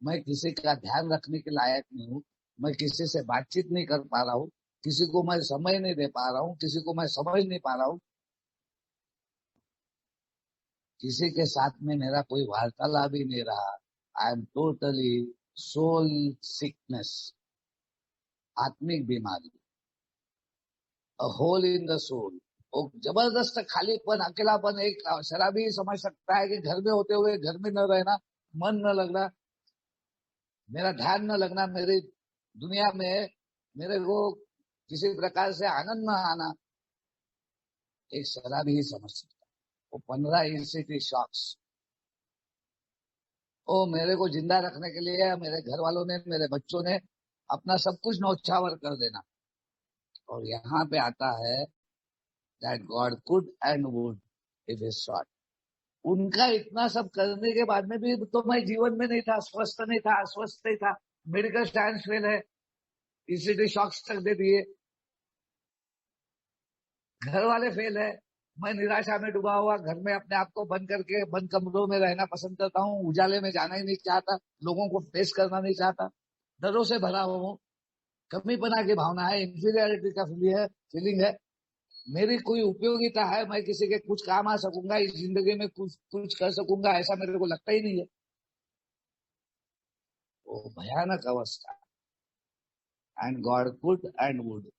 मैं किसी का ध्यान रखने के लायक नहीं हूँ, मैं किसी से बातचीत नहीं कर पा रहा हूँ, किसी को मैं समय नहीं दे पा रहा हूँ, किसी को मैं समझ नहीं पा रहा हूँ, किसी के साथ में मेरा कोई वार्तालाप ही नहीं रहा। I am totally soul sickness, आत्मिक बीमारी, a hole in the soul. वो जबरदस्त खालीपन, अकेलापन एक शराबी समझ सकता है कि घर में होते हुए घर में न रहना, मन न लगना, मेरा ध्यान न लगना, मेरी दुनिया में मेरे को किसी प्रकार से आनंद न आना, एक शराबी ही समझ सकता है। वो 15 ईसीटी शॉक्स, वो मेरे को जिंदा रखने के लिए मेरे घर वालों ने, मेरे बच्चों ने अपना सब कुछ न्यौछावर कर देना। और यहाँ पे आता है that God could and would if he sought. उनका इतना सब करने के बाद में भी तो मैं जीवन में नहीं था, स्वस्थ नहीं था, अस्वस्थ नहीं था, मेडिकल साइंस फेल है, ईसीटी शॉक्स तक दे दिए, घर वाले फेल है, मैं निराशा में डूबा हुआ घर में अपने आप को बंद करके बंद कमरों में रहना पसंद करता हूँ, उजाले में जाना ही नहीं चाहता, लोगों को फेस करना नहीं चाहता, डरों से भरा हुआ हूँ, कमीपना की भावना है, इंफीरियरिटी का फीलिंग है, मेरी कोई उपयोगिता है, मैं किसी के कुछ काम आ सकूंगा इस जिंदगी में, कुछ कर सकूंगा, ऐसा मेरे को लगता ही नहीं है। वो भयानक अवस्था। And God could and would,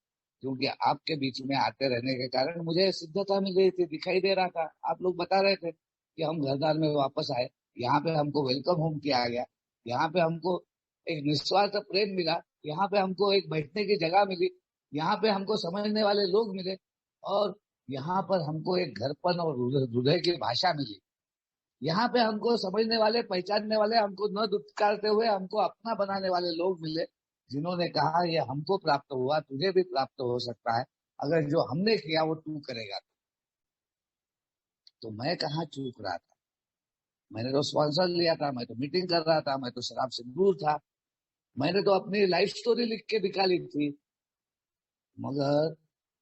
क्योंकि आपके बीच में आते रहने के कारण मुझे सिद्धता मिल रही थी, दिखाई दे रहा था, आप लोग बता रहे थे कि हम घरदार में वापस आए, यहाँ पे हमको वेलकम होम किया गया, यहाँ पे हमको एक निस्वार्थ प्रेम मिला, यहाँ पे हमको एक बैठने की जगह मिली, यहाँ पे हमको समझने वाले लोग मिले, और यहाँ पर हमको एक घरपन और हृदय की भाषा मिली, यहाँ पे हमको समझने वाले, पहचानने वाले, हमको न दुत्कारते हुए हमको अपना बनाने वाले लोग मिले, जिन्होंने कहा ये हमको प्राप्त हुआ, तुझे भी प्राप्त हो सकता है, अगर जो हमने किया वो तू करेगा। तो मैं कहाँ चूक रहा था, मैंने तो स्पॉन्सर लिया था, मैं तो मीटिंग कर रहा था, मैं तो शराब से दूर था, मैंने तो अपनी लाइफ स्टोरी लिख के निकाली थी, मगर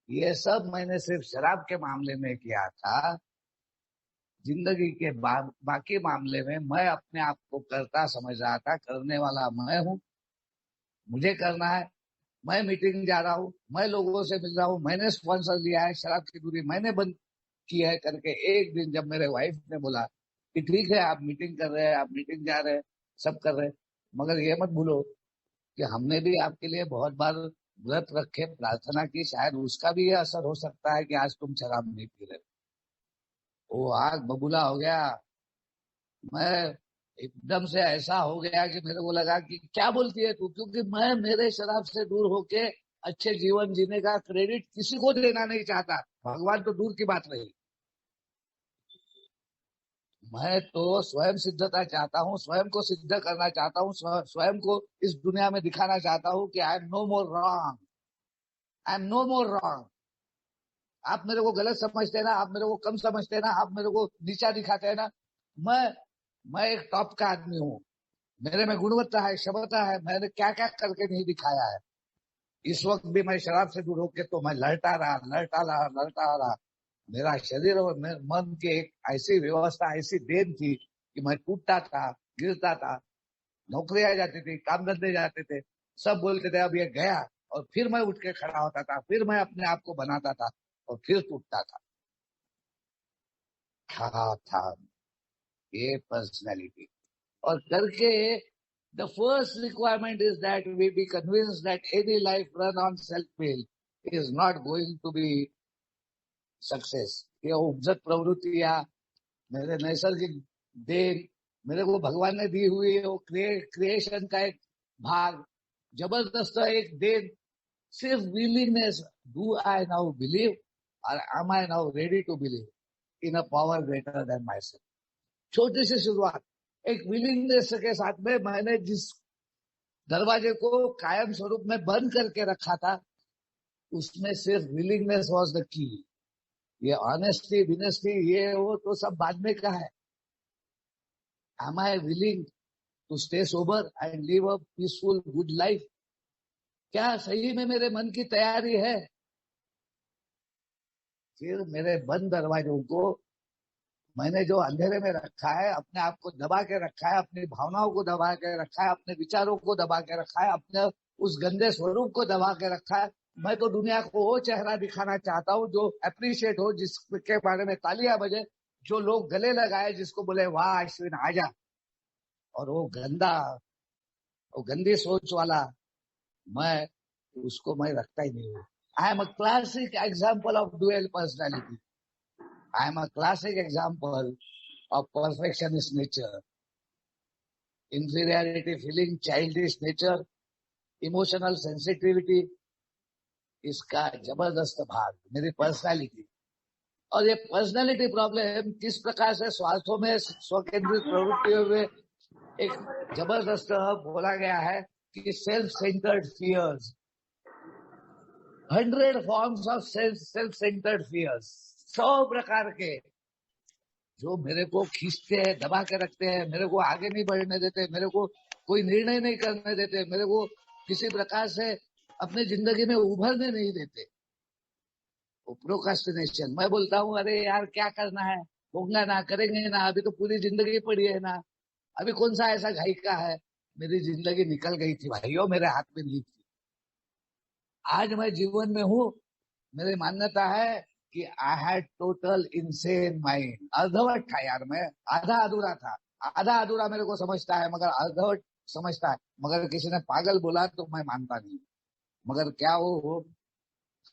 ये सब मैंने सिर्फ शराब के मामले में किया था। जिंदगी के बाकी मामले में मैं अपने आप को करता समझ रहा था, करने वाला मैं हूँ, मुझे करना है, मैं मीटिंग जा रहा हूँ, मैं लोगों से मिल रहा हूँ, मैंने स्पॉन्सर लिया है, शराब की दूरी मैंने बंद की है करके। एक दिन जब मेरे वाइफ ने बोला कि ठीक है आप मीटिंग कर रहे हैं, आप मीटिंग जा रहे हैं, सब कर रहे हैं, मगर ये मत भूलो कि हमने भी आपके लिए बहुत बार व्रत रखे, प्रार्थना की, शायद उसका भी ये असर हो सकता है कि आज तुम शराब नहीं पी रहे। वो आग बबूला हो गया, मैं एकदम से ऐसा हो गया कि मेरे को लगा कि क्या बोलती है तू, क्योंकि मैं मेरे शराब से दूर होके अच्छे जीवन जीने का क्रेडिट किसी को देना नहीं चाहता, भगवान तो दूर की बात रही, मैं तो स्वयं सिद्धता चाहता हूँ, स्वयं को सिद्ध करना चाहता हूँ, स्वयं को इस दुनिया में दिखाना चाहता हूँ कि I am no more wrong, I am no more wrong. आप मेरे को गलत समझते हैं ना, आप मेरे को कम समझते हैं ना, आप मेरे को नीचा दिखाते हैं ना, मैं एक टॉप का आदमी हूँ, मेरे में गुणवत्ता है, क्षमता है, मैंने क्या क्या करके नहीं दिखाया है। इस वक्त भी मैं शराब से दूर होकर तो मैं लड़ता रहा, मेरा शरीर और मन की एक ऐसी व्यवस्था, ऐसी देन थी कि मैं टूटता था, गिरता था, नौकरियां जाती थी, काम धंधे जाते थे, सब बोलते थे अब ये गया, और फिर मैं उठ के खड़ा होता था, फिर मैं अपने आप को बनाता था और फिर टूटता था। था ये पर्सनैलिटी। और करके the first requirement is that we be convinced that any life run on self-will is not going to be success. ये उपजत प्रवृत्तियां, मेरे नैसर्गिक देन, मेरे को भगवान ने दी हुई वो क्रिएशन का एक भाग, जबरदस्त एक देन, सिर्फ willingness, do I now believe or am I now ready to believe in a power greater than myself. छोटी सी शुरुआत, एक विलिंगनेस के साथ में मैंने जिस दरवाजे को कायम स्वरूप में बंद करके रखा था, उसमें सिर्फ विलिंगनेस वॉज द की। ये ऑनेस्टी विनेस्टी ये वो तो सब बाद में का है। Am I willing to stay sober and live a peaceful good life? क्या सही में मेरे मन की तैयारी है? फिर मेरे बंद दरवाजों को मैंने जो अंधेरे में रखा है, अपने आप को दबा के रखा है, अपनी भावनाओं को दबा के रखा है, अपने विचारों को दबा के रखा है, अपने उस गंदे स्वरूप को दबा के रखा है। मैं तो दुनिया को वो चेहरा दिखाना चाहता हूँ जो अप्रिशिएट हो, जिसके बारे में तालियां बजे, जो लोग गले लगाए, जिसको बोले वाह अश्विन आजा। और वो गंदी सोच वाला मैं, उसको मैं रखता ही नहीं हूँ। I am a classic example of dual personality. I am a classic example of perfectionist nature, inferiority feeling, childish nature, emotional sensitivity, इसका जबरदस्त भाग मेरी पर्सनालिटी। और ये पर्सनालिटी प्रॉब्लम किस प्रकार से स्वार्थों में, स्वकेंद्रित प्रवृत्तियों में एक जबरदस्त बोला गया है कि self centred fears, 100 forms of self centred fears, 100 प्रकार के जो मेरे को खींचते हैं, दबा के रखते हैं, मेरे को आगे नहीं बढ़ने देते, मेरे को कोई निर्णय नहीं करने देते, मेरे को किसी प्रकार से अपनी जिंदगी में उभरने नहीं देते। वो प्रोक्रास्टिनेशन। मैं बोलता हूँ अरे यार क्या करना है, होगा ना, करेंगे ना, अभी तो पूरी जिंदगी पड़ी है ना, अभी कौन सा ऐसा घाई का है। मेरी जिंदगी निकल गई थी भाइयों, मेरे हाथ में नहीं थी। आज मैं जीवन में हूँ। मेरी मान्यता है कि I had total insane mind. अर्धवट था यार मैं, आधा अधूरा था। आधा अधूरा मेरे को समझता है, मगर अर्धवट समझता है। मगर किसी ने पागल बोला तो मैं मानता नहीं। मगर क्या वो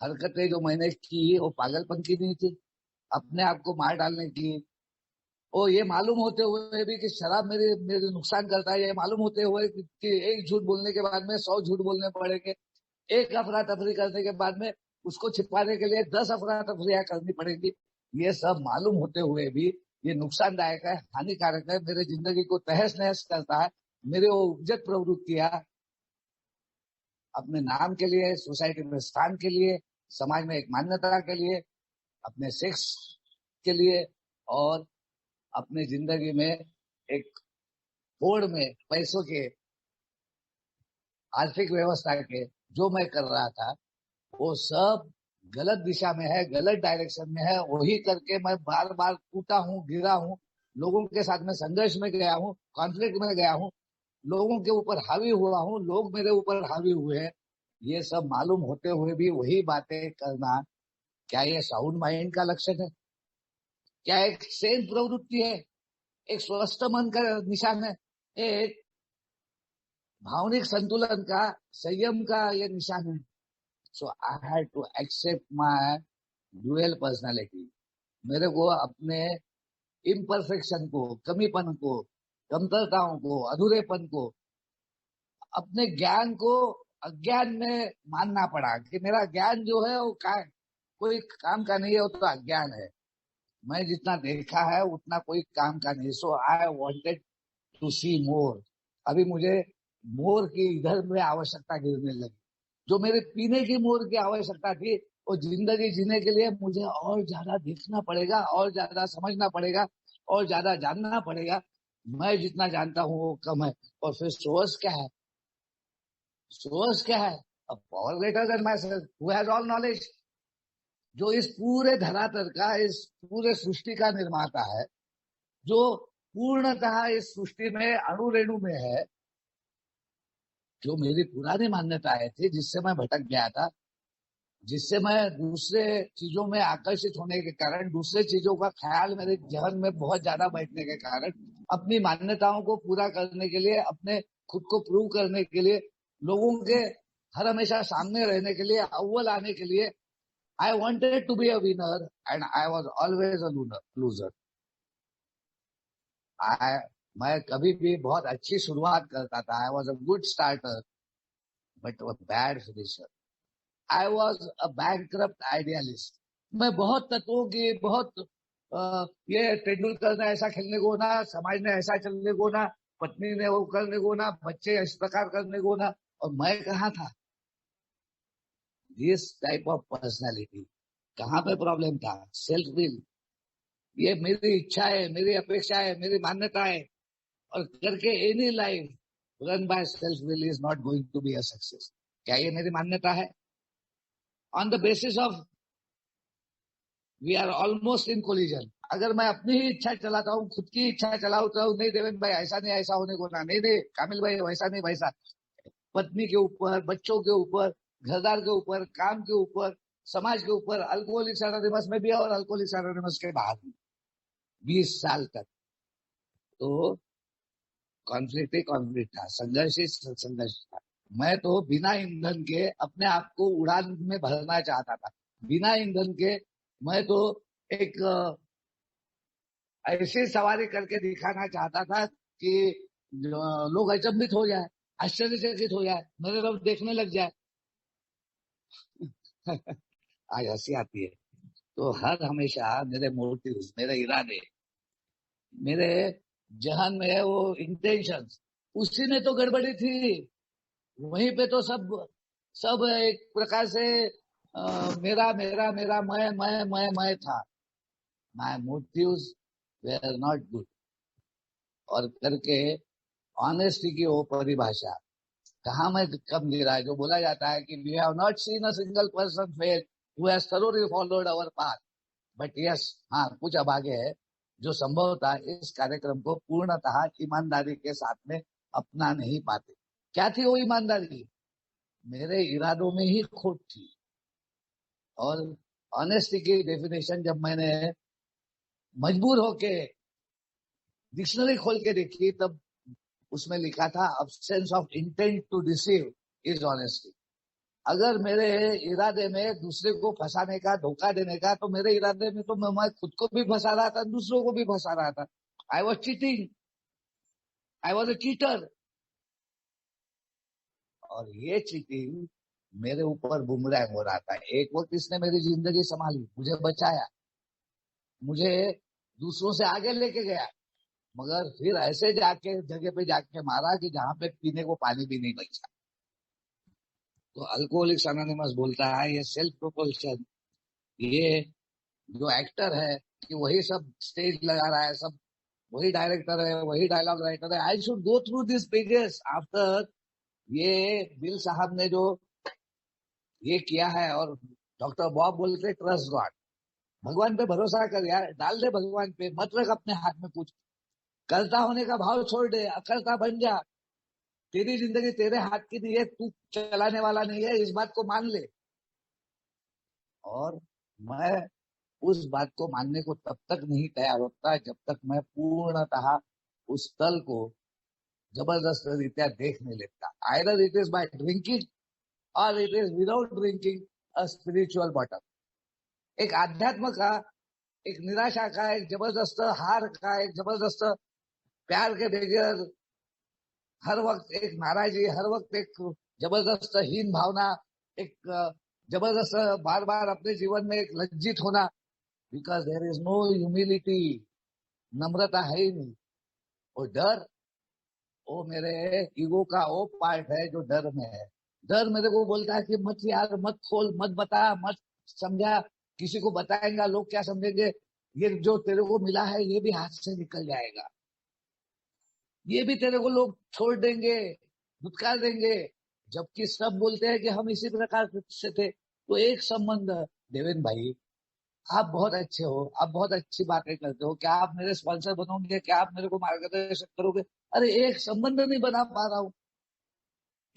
हरकतें जो मैंने की वो पागलपन की नहीं थी, अपने आप को मार डालने की। और ये मालूम होते हुए भी कि शराब मेरे मेरे नुकसान करता है, ये मालूम होते हुए कि एक झूठ बोलने के बाद में 100 झूठ बोलने पड़ेंगे, एक अफरा तफरी करने के बाद में उसको छिपाने के लिए 10 अफरा तफरियां करनी पड़ेगी। ये सब मालूम होते हुए भी ये नुकसानदायक है, हानिकारक है, मेरे जिंदगी को तहस नहस करता है। मेरे वो उपजत प्रवृत्तियां अपने नाम के लिए, सोसाइटी में स्थान के लिए, समाज में एक मान्यता के लिए, अपने सेक्स के लिए, और अपनी जिंदगी में एक होड़ में पैसों के, आर्थिक व्यवस्था के, जो मैं कर रहा था वो सब गलत दिशा में है, गलत डायरेक्शन में है। वही करके मैं बार बार टूटा हूँ, गिरा हूँ, लोगों के साथ में संघर्ष में गया हूँ, कॉन्फ्लिक्ट में गया हूँ, लोगों के ऊपर हावी हुआ हूँ, लोग मेरे ऊपर हावी हुए हैं। ये सब मालूम होते हुए भी वही बातें करना, क्या ये साउंड माइंड का लक्षण है? क्या एक सेन प्रवृत्ति है? एक स्वस्थ मन का निशान है? एक भावनिक संतुलन का, संयम का ये निशान है? So I had to accept my dual personality. मेरे को अपने इम्परफेक्शन को, कमीपन को, कमतरताओं को, अधूरेपन को, अपने ज्ञान को अज्ञान में मानना पड़ा कि मेरा ज्ञान जो है वो कोई काम का नहीं है, वो तो अज्ञान है। मैं जितना देखा है उतना कोई काम का नहीं। सो आई वांटेड टू सी मोर। अभी मुझे मोर की इधर में आवश्यकता गिरने लगी। जो मेरे पीने की मोर की आवश्यकता थी, वो जिंदगी जीने के लिए मुझे और ज्यादा देखना पड़ेगा, और ज्यादा समझना पड़ेगा, और ज्यादा जानना पड़ेगा। मैं जितना जानता हूँ वो कम है। और फिर सोर्स क्या है? सोर्स क्या है? अ power greater than my self who has all knowledge. जो इस पूरे धरातल का, इस पूरे सृष्टि का निर्माता है, जो पूर्णतः इस सृष्टि में अणु रेणु में है, जो मेरी पुरानी मान्यताएं थी, जिससे मैं भटक गया था, जिससे मैं दूसरे चीजों में आकर्षित होने के कारण, दूसरे चीजों का ख्याल मेरे जहन में बहुत ज्यादा बैठने के कारण, अपनी मान्यताओं को पूरा करने के लिए, अपने खुद को प्रूव करने के लिए, लोगों के हर हमेशा सामने रहने के लिए, अव्वल आने के लिए, I wanted to be a winner and I was always a loser. मैं कभी भी बहुत अच्छी शुरुआत करता था, I was a good starter but a bad finisher. I was a bankrupt idealist. मैं बहुत तत्वों की, बहुत ये तेंदुलकर ने ऐसा खेलने को ना, समाज ने ऐसा चलने को ना, पत्नी ने वो करने को ना, बच्चे इस प्रकार करने को ना, और मैं कहाँ था? This type of personality. कहाँ पे प्रॉब्लम था? Self will. ये मेरी इच्छा है, मेरी अपेक्षा है, मेरी मान्यता है, और करके any life run by self will is not going to be a success. क्या ये मेरी मान्यता है? On the basis of we are almost in collision. अगर मैं अपनी ही इच्छा चलाता हूँ, खुद की इच्छा चलाता हूँ, नहीं देवेंद्र भाई ऐसा नहीं, ऐसा होने को ना, नहीं नहीं कामिल भाई वैसा नहीं, वैसा, पत्नी के ऊपर, बच्चों के ऊपर, घरदार के ऊपर, काम के ऊपर, समाज के ऊपर, अल्कोहलिक्स एनोनिमस में भी और अल्कोहलिक्स एनोनिमस के बाहर भी 20 साल तक तो कॉन्फ्लिक्ट ही कॉन्फ्लिक्ट था, संघर्ष ही संघर्ष था। मैं तो बिना ईंधन के अपने आप को उड़ान में भरना चाहता था। बिना ईंधन के मैं तो एक ऐसी सवारी करके दिखाना चाहता था कि लोग अचंभित हो जाए, आश्चर्यचकित हो जाए, मेरे तरफ देखने लग जाए। आज हंसी आती है। तो हर हमेशा मेरे मोटिव, मेरे इरादे, मेरे जहन में है वो इंटेंशन, उसी में तो गड़बड़ी थी। वहीं पे तो सब एक प्रकार से मेरा मेरा मेरा मैं था। My motives were not good. और करके ऑनेस्टी की वो परिभाषा कहाँ में कब गिरा है, जो बोला जाता है कि we have not seen a single person fail who has thoroughly followed our path, but yes, हाँ कुछ अब आगे है जो संभवतः इस कार्यक्रम को पूर्णतः ईमानदारी के साथ में अपना नहीं पाते। क्या थी वो ईमानदारी? मेरे इरादों में ही खोट थी। और ऑनेस्टी की डेफिनेशन जब मैंने मजबूर होके डिक्शनरी खोल के देखी, तब उसमें लिखा था absence of intent to deceive is honesty। अगर मेरे इरादे में दूसरे को फंसाने का, धोखा देने का, तो मेरे इरादे में तो मैं खुद को भी फंसा रहा था, दूसरों को भी फंसा रहा था। I was cheating, I was a cheater. और ये चीटिंग मेरे ऊपर बुमरैंग हो रहा था। एक वक्त इसने मेरी जिंदगी संभाली, मुझे बचाया, मुझे दूसरों से आगे लेके गया, मगर फिर ऐसे जाके जगह पे जाके मारा कि जहां पे पीने को पानी भी नहीं बचा। तो अल्कोहलिक्स अनोनिमस बोलता है ये सेल्फ प्रोपल्शन, ये जो एक्टर है कि वही सब स्टेज लगा रहा है, सब वही डायरेक्टर है, वही डायलॉग राइटर है। I should go through this pages after ये बिल साहब ने जो ये किया है। और डॉक्टर बॉब बोलते ट्रस्ट गॉड, भगवान पे भरोसा कर यार, डाल दे भगवान पे, मत रख अपने हाथ में कुछ। करता होने का भाव छोड़ दे, अकर्ता बन जा। तेरी जिंदगी तेरे हाथ की नहीं है, तू चलाने वाला नहीं है, इस बात को मान ले। और मैं उस बात को मानने को तब तक नहीं तैयार होता जब तक मैं पूर्णतः उस तल को जबरदस्त रीत्या देख नहीं लेता। Either it is by drinking or it is without drinking a spiritual bottom. एक आध्यात्म का, एक निराशा का, एक जबरदस्त हार का, एक जबरदस्त प्यार के बगैर हर वक्त एक नाराजगी, हर वक्त एक जबरदस्त हीन भावना, एक जबरदस्त बार बार अपने जीवन में एक लज्जित होना, because there is no humility, नम्रता है ही नहीं। और डर, वो मेरे ईगो का वो पार्ट है जो डर में है। डर मेरे को बोलता है कि मत यार, मत खोल, मत बता, मत समझा, किसी को बताएंगा लोग क्या समझेंगे, ये जो तेरे को मिला है ये भी हाथ से निकल जाएगा, ये भी तेरे को लोग छोड़ देंगे, धुतकार देंगे। जबकि सब बोलते हैं कि हम इसी प्रकार से थे। तो एक संबंध, देवेंद्र भाई आप बहुत अच्छे हो, आप बहुत अच्छी बातें करते हो, क्या आप मेरे स्पॉन्सर बनोगे, क्या आप मेरे को मार्गदर्शन करोगे? अरे एक संबंध नहीं बना पा रहा हूँ,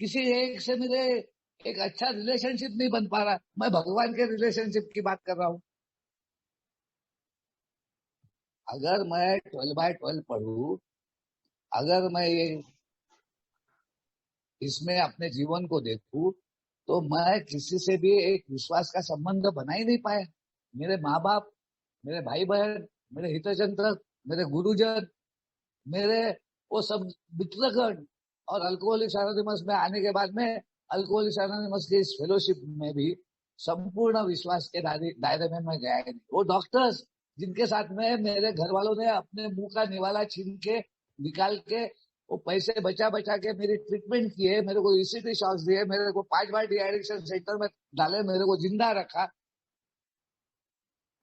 किसी एक से मेरे एक अच्छा रिलेशनशिप नहीं बन पा रहा। मैं भगवान के रिलेशनशिप की बात कर रहा हूँ। अगर मैं 12/12 पढ़ू, अगर मैं ये इसमें अपने जीवन को देखूं, तो मैं किसी से भी एक विश्वास का संबंध बना ही नहीं पाया। मेरे माँ बाप, मेरे भाई बहन, मेरे हितचिंतक, मेरे गुरुजन, मेरे वो सब मित्रगण, और अल्कोहलिक्स एनोनिमस में आने के बाद में अल्कोहलिक्स एनोनिमस की इस फेलोशिप में भी संपूर्ण विश्वास के दायरे में मैं गया ही नहीं। वो डॉक्टर्स जिनके साथ में मेरे घर वालों ने अपने मुंह का निवाला छीन के निकाल के वो पैसे बचा बचा के मेरी ट्रीटमेंट किए, मेरे को ईसीटी शॉक्स दिए, मेरे को 5 बार डी एडिक्शन सेंटर में डाले, मेरे को जिंदा रखा,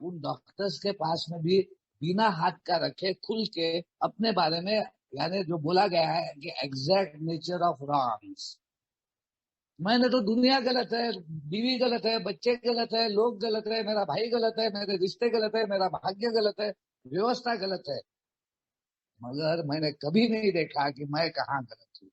उन डॉक्टर्स के पास में भी बिना हाथ का रखे खुल के अपने बारे में, यानी जो बोला गया है कि एग्जैक्ट नेचर ऑफ रॉन्ग्स, मैंने तो दुनिया गलत है, बीवी गलत है, बच्चे गलत है, लोग गलत है, मेरा भाई गलत है, मेरे रिश्ते गलत है, मेरा भाग्य गलत है, व्यवस्था गलत है, मगर मैंने कभी नहीं देखा कि मैं कहाँ गलत हूँ।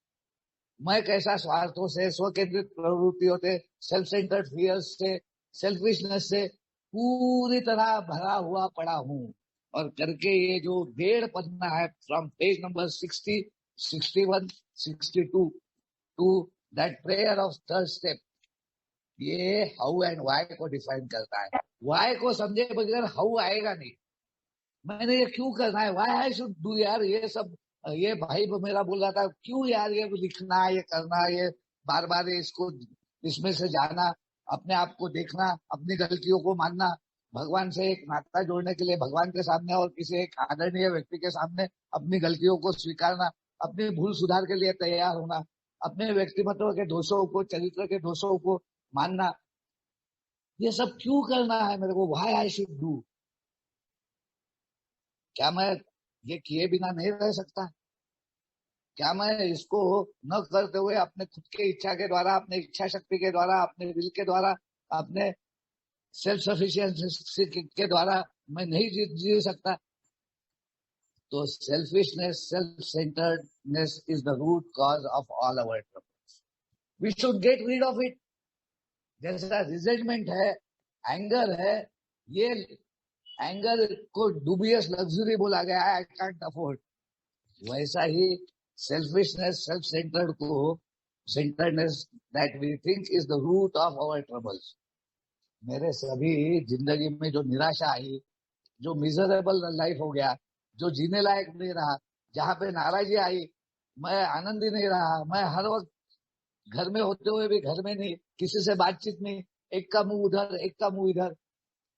मैं कैसा स्वार्थों से, स्व केंद्रित प्रवृत्तियों से, सेल्फ सेंटर्ड फियर्स से, सेल्फिशनेस से पूरी तरह भरा हुआ पड़ा हूँ। और करके ये जो 1.5 पन्ना है, from page number 60, 61, 62 to that prayer of third step, ये हाउ एंड वाई को डिफाइन करता है। वाई को समझे बगैर हाउ आएगा नहीं। मैंने ये क्यों करना है, वाई आई शुड डू यार, ये सब ये भाई मेरा बोल रहा था क्यों यार ये लिखना, ये करना, ये बार बार इसको इसमें से जाना, अपने आप को देखना, अपनी गलतियों को मानना, भगवान से एक नाता जोड़ने के लिए भगवान के सामने और किसी एक आदरणीय व्यक्ति के सामने अपनी गलतियों को स्वीकारना, अपनी भूल सुधार के लिए तैयार होना, अपने व्यक्तिमत्व के दोषों को, चरित्र के दोषों को मानना, ये सब क्यों करना है मेरे को? Why I should do? क्या मैं ये किए बिना नहीं रह सकता? क्या मैं इसको न करते हुए अपने खुद के इच्छा के द्वारा, अपने इच्छा शक्ति के द्वारा, अपने विल के द्वारा, अपने सेल्फ सफिशिएंसी के द्वारा मैं नहीं जी सकता? तो selfishness, self centredness is the root cause of all our troubles. We should get rid of it. जैसा रिजेंटमेंट है, एंगर है, ये एंगर को डूबियस लग्जरी बोला गया है, आई कांट अफोर्ड. वैसा ही सेल्फिशनेस, सेल्फ सेंटर्ड को, centredness that we think is the root of our troubles. मेरे सभी जिंदगी में जो निराशा आई, जो मिजरेबल लाइफ हो गया, जो जीने लायक नहीं रहा, जहां पे नाराजगी आई, मैं आनंदी नहीं रहा, मैं हर वक्त घर में होते हुए भी घर में नहीं, किसी से बातचीत नहीं, एक का मुंह उधर, एक का मुंह इधर.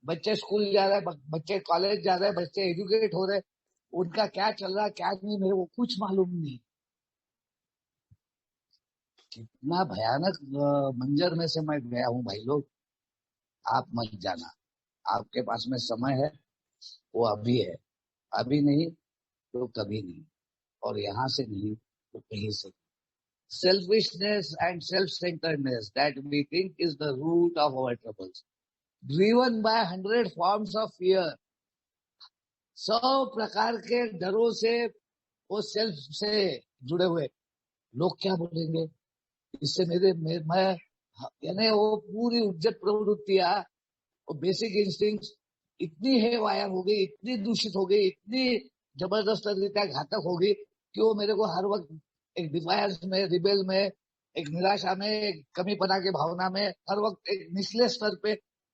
बच्चे स्कूल जा रहे हैं, बच्चे कॉलेज जा रहे हैं, बच्चे एजुकेट हो रहे, उनका क्या चल रहा क्या नहीं मेरे को कुछ मालूम नहीं. कितना भयानक मंजर में से मैं गया हूं भाई लोग. आप मत जाना. आपके पास में समय है, वो अभी है. अभी नहीं तो कभी नहीं, और यहाँ से नहीं तो कहीं से. Selfishness and self-centeredness that we think is the root of our troubles, driven by 100 forms of fear. 100 प्रकार के डरों से वो सेल्फ से जुड़े हुए. लोग क्या बोलेंगे, इससे मैं यानी वो पूरी उज्जत प्रवृत्तियां, वो बेसिक इंस्टिंक्ट्स इतनी है वायर हो गई, इतनी दूषित हो गई, इतनी जबरदस्त रीत्या घातक हो गई कि वो मेरे को हर वक्त एक डिफायर्स में, रिबेल में, एक निराशा में, एक कमीपना की भावना में, हर वक्त एक निचले स्तर पे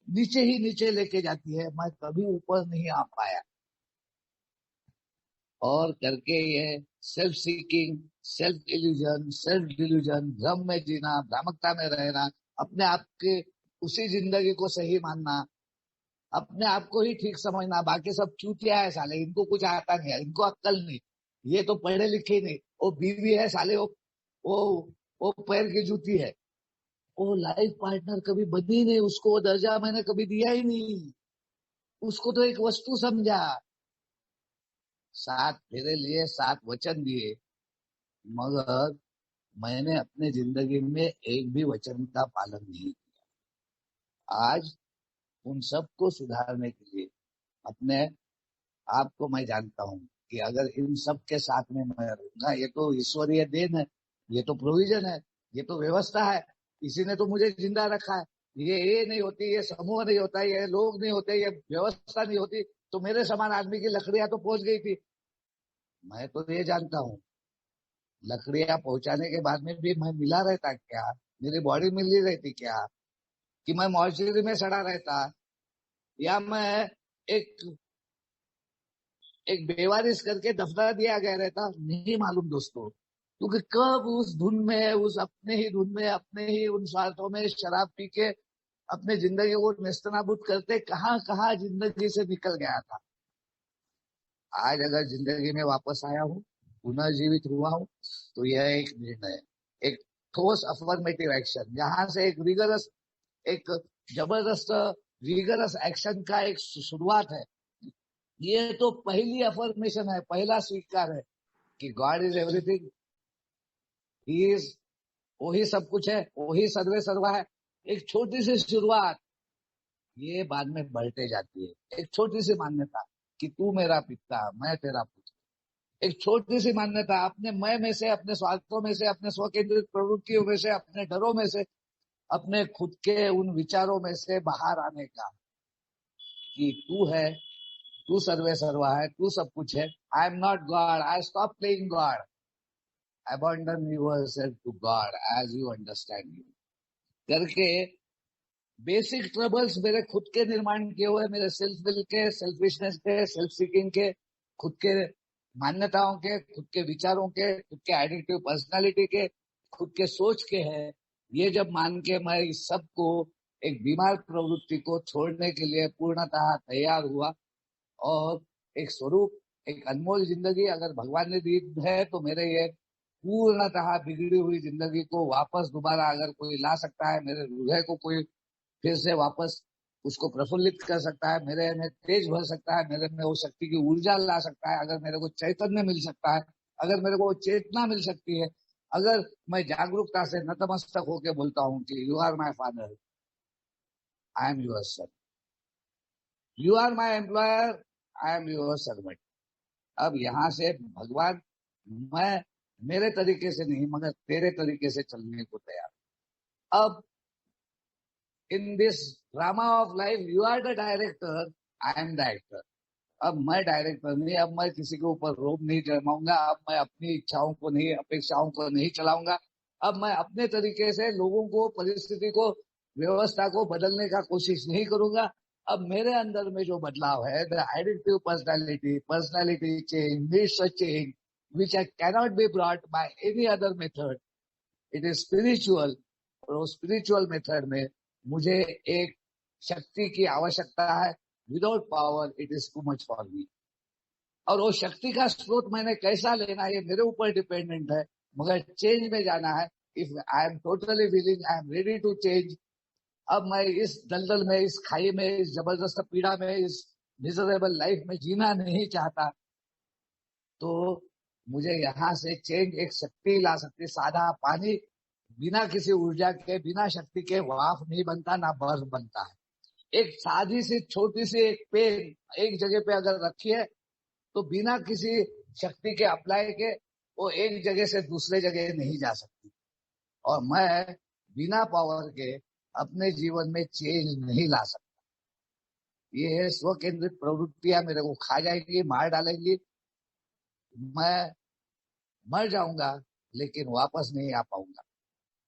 नीचे ही नीचे लेके जाती है. मैं कभी ऊपर नहीं आ पाया. और करके ये self seeking, self illusion, self delusion, भ्रम में जीना, भ्रामकता में रहना, अपने आप के उसी जिंदगी को सही मानना, अपने आप को ही ठीक समझना, बाकी सब चूतिया है साले, इनको कुछ आता नहीं है, इनको अक्कल नहीं, ये तो पढ़े लिखे नहीं, वो बीवी है साले, वो पैर की जूती है. वो लाइफ पार्टनर कभी बनी नहीं, उसको वो दर्जा मैंने कभी दिया ही नहीं, उसको तो एक वस्तु समझा. 7 फेरे लिए, 7 वचन दिए, मगर मैंने अपने जिंदगी में एक भी वचन का पालन नहीं किया. आज उन सबको सुधारने के लिए अपने आप को मैं जानता हूं कि अगर इन सब के साथ में मैं रहूंगा, ये तो ईश्वरीय देन है, ये तो प्रोविजन है, ये तो व्यवस्था है, इसी ने तो मुझे जिंदा रखा है. ये नहीं होती, ये समूह नहीं होता, ये लोग नहीं होते, ये व्यवस्था नहीं होती, तो मेरे समान आदमी की लकड़ियां तो पहुंच गई थी. मैं तो ये जानता हूँ, लकड़ियां पहुंचाने के बाद में भी मैं मिला रहता क्या, मेरी बॉडी मिली रहती क्या, कि मैं मॉर्चरी में सड़ा रहता, या मैं एक बेवारिश करके दफना दिया गया रहता, नहीं मालूम दोस्तों. क्योंकि कब उस धुन में, उस अपने ही धुन में, अपने ही उन स्वार्थों में शराब पी के अपने जिंदगी को नेस्तनाबूद करते कहाँ कहाँ जिंदगी से निकल गया था. आज अगर जिंदगी में वापस आया हूँ, पुनर्जीवित हुआ हूँ, तो यह एक निर्णय, एक ठोस अफर्मेटिव एक्शन, जहां से एक रिगरस, एक जबरदस्त रिगरस एक्शन का एक शुरुआत है. ये तो पहली अफर्मेशन है, पहला स्वीकार है कि God is everything, he is, वही सब कुछ है, वही सर्वे सर्वा है. एक छोटी सी शुरुआत, ये बाद में बढ़ते जाती है. एक छोटी सी मान्यता कि तू मेरा पिता, मैं तेरा पुत्र. एक छोटी सी मान्यता अपने मैं में से, अपने स्वार्थों में से, अपने स्वकेंद्रित प्रवृत्तियों में से, अपने डरों में से, अपने खुद के उन विचारों में से बाहर आने का, कि तू है, तू सर्वे सर्वा है, तू सब कुछ है. I am not God, I stop playing God, abandon yourself to God as you understand him. करके बेसिक ट्रबल्स मेरे खुद के निर्माण किए हुए, मेरे सेल्फ विल के, सेल्फिशनेस के, सेल्फ सीकिंग के, खुद के मान्यताओं के, खुद के विचारों के, खुद के आइडेंटिटी पर्सनालिटी के, खुद के सोच के है. ये जब मान के मैं इस सब को एक बीमार प्रवृत्ति को छोड़ने के लिए पूर्णतः तैयार हुआ और एक स्वरूप, एक अनमोल जिंदगी अगर भगवान ने दी है तो मेरे ये पूर्णतः बिगड़ी हुई जिंदगी को वापस दोबारा अगर कोई ला सकता है, मेरे हृदय को कोई फिर से वापस उसको प्रफुल्लित कर सकता है, मेरे में तेज भर सकता है, मेरे में वो शक्ति की ऊर्जा ला सकता है, अगर मेरे को चैतन्य मिल सकता है, अगर मेरे को चेतना मिल सकती है, अगर मैं जागरूकता से नतमस्तक होकर बोलता हूँ कि you are my father, I am your son, you are my employer, I am your servant. अब यहाँ से भगवान, मैं मेरे तरीके से नहीं मगर तेरे तरीके से चलने को तैयार। अब in this drama of life you are the director, I am the actor. अब मैं डायरेक्टर नहीं, अब मैं किसी के ऊपर रोब नहीं जमाऊंगा, अब मैं अपनी इच्छाओं को नहीं, अपेक्षाओं को नहीं चलाऊंगा। अब मैं अपने तरीके से लोगों को, परिस्थिति को, व्यवस्था को बदलने का कोशिश नहीं करूंगा। अब मेरे अंदर में जो बदलाव है, the identity personality change, needs a change which I cannot be brought by any other method. It is spiritual. और उस स्पिरिचुअल मेथड में मुझे एक शक्ति की आवश्यकता है। Without power it is too much for me. और वो शक्ति का स्रोत मैंने कैसा लेना है ये मेरे ऊपर डिपेंडेंट है, मगर चेंज में जाना है। If I am totally willing, I am ready to change. अब मैं इस दलदल में, इस खाई में, इस जबरदस्त पीड़ा में, इस मिजरेबल लाइफ में जीना नहीं चाहता, तो मुझे यहाँ से चेंज एक शक्ति ला सकती। सादा पानी बिना किसी ऊर्जा के, बिना शक्ति के वाफ नहीं बनता, ना बर्फ बनता है। एक सादी सी छोटी सी एक पेन एक जगह पे अगर रखी है तो बिना किसी शक्ति के अप्लाई के वो एक जगह से दूसरे जगह नहीं जा सकती। और मैं बिना पावर के अपने जीवन में चेंज नहीं ला सकता। ये स्व केंद्रित प्रवृत्तियां मेरे को खा जाएंगी, मार डालेंगी। मैं मर जाऊंगा लेकिन वापस नहीं आ पाऊंगा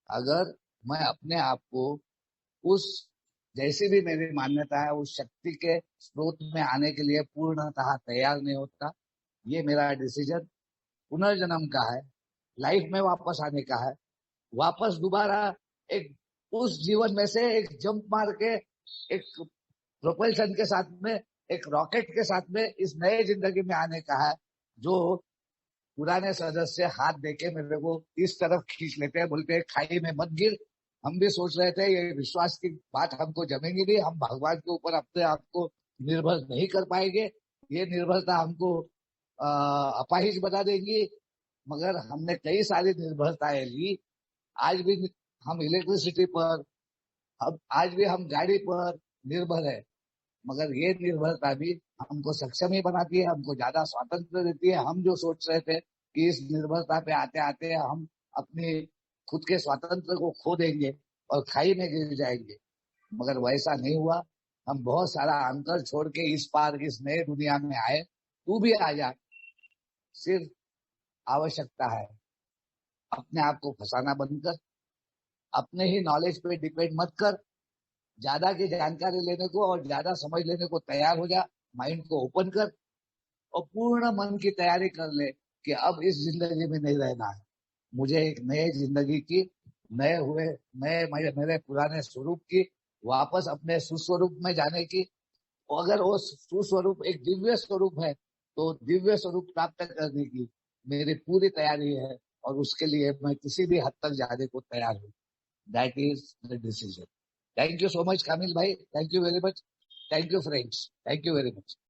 अगर मैं अपने आप को उस, जैसी भी मेरी मान्यता है, उस शक्ति के स्रोत में आने के लिए पूर्णतः तैयार नहीं होता। ये मेरा डिसीजन पुनर्जन्म का है, लाइफ में वापस आने का है। वापस दोबारा एक उस जीवन में से एक जंप मार के, एक प्रोपल्शन के साथ में, एक रॉकेट के साथ में इस नए जिंदगी में आने का है। जो पुराने सदस्य हाथ देके मेरे को इस तरफ खींच लेते हैं, बोलते हैं खाई में मत गिर। हम भी सोच रहे थे ये विश्वास की बात हमको जमेंगी नहीं, हम भगवान के ऊपर अपने आप को निर्भर नहीं कर पाएंगे, ये निर्भरता हमको अपाहिज बना देंगी। मगर हमने कई सारी निर्भरताएं ली। आज भी हम इलेक्ट्रिसिटी पर, आज भी हम गाड़ी पर निर्भर है, मगर ये निर्भरता भी हमको सक्षम ही बनाती है, हमको ज्यादा स्वातंत्र देती है। हम जो सोच रहे थे कि इस निर्भरता पे आते आते हम अपने खुद के स्वातंत्र को खो देंगे और खाई में गिर जाएंगे, मगर वैसा नहीं हुआ। हम बहुत सारा अंतर छोड़ के इस पार, इस नए दुनिया में आए। तू भी आ जा, सिर्फ आवश्यकता है अपने आप को फंसाना बंद कर, अपने ही नॉलेज पे डिपेंड मत कर, ज्यादा की जानकारी लेने को और ज्यादा समझ लेने को तैयार हो जा। माइंड को ओपन कर और पूर्ण मन की तैयारी कर ले कि अब इस जिंदगी में नहीं रहना है, मुझे एक नए जिंदगी की, नए हुए, नए मेरे पुराने स्वरूप की, वापस अपने सुस्वरूप में जाने की। अगर वो सुस्वरूप एक दिव्य स्वरूप है तो दिव्य स्वरूप प्राप्त करने की मेरी पूरी तैयारी है और उसके लिए मैं किसी भी हद तक जाने को तैयार हूँ। That is the decision. Thank you so much, Kamil bhai. Thank you very much. Thank you, friends. Thank you very much.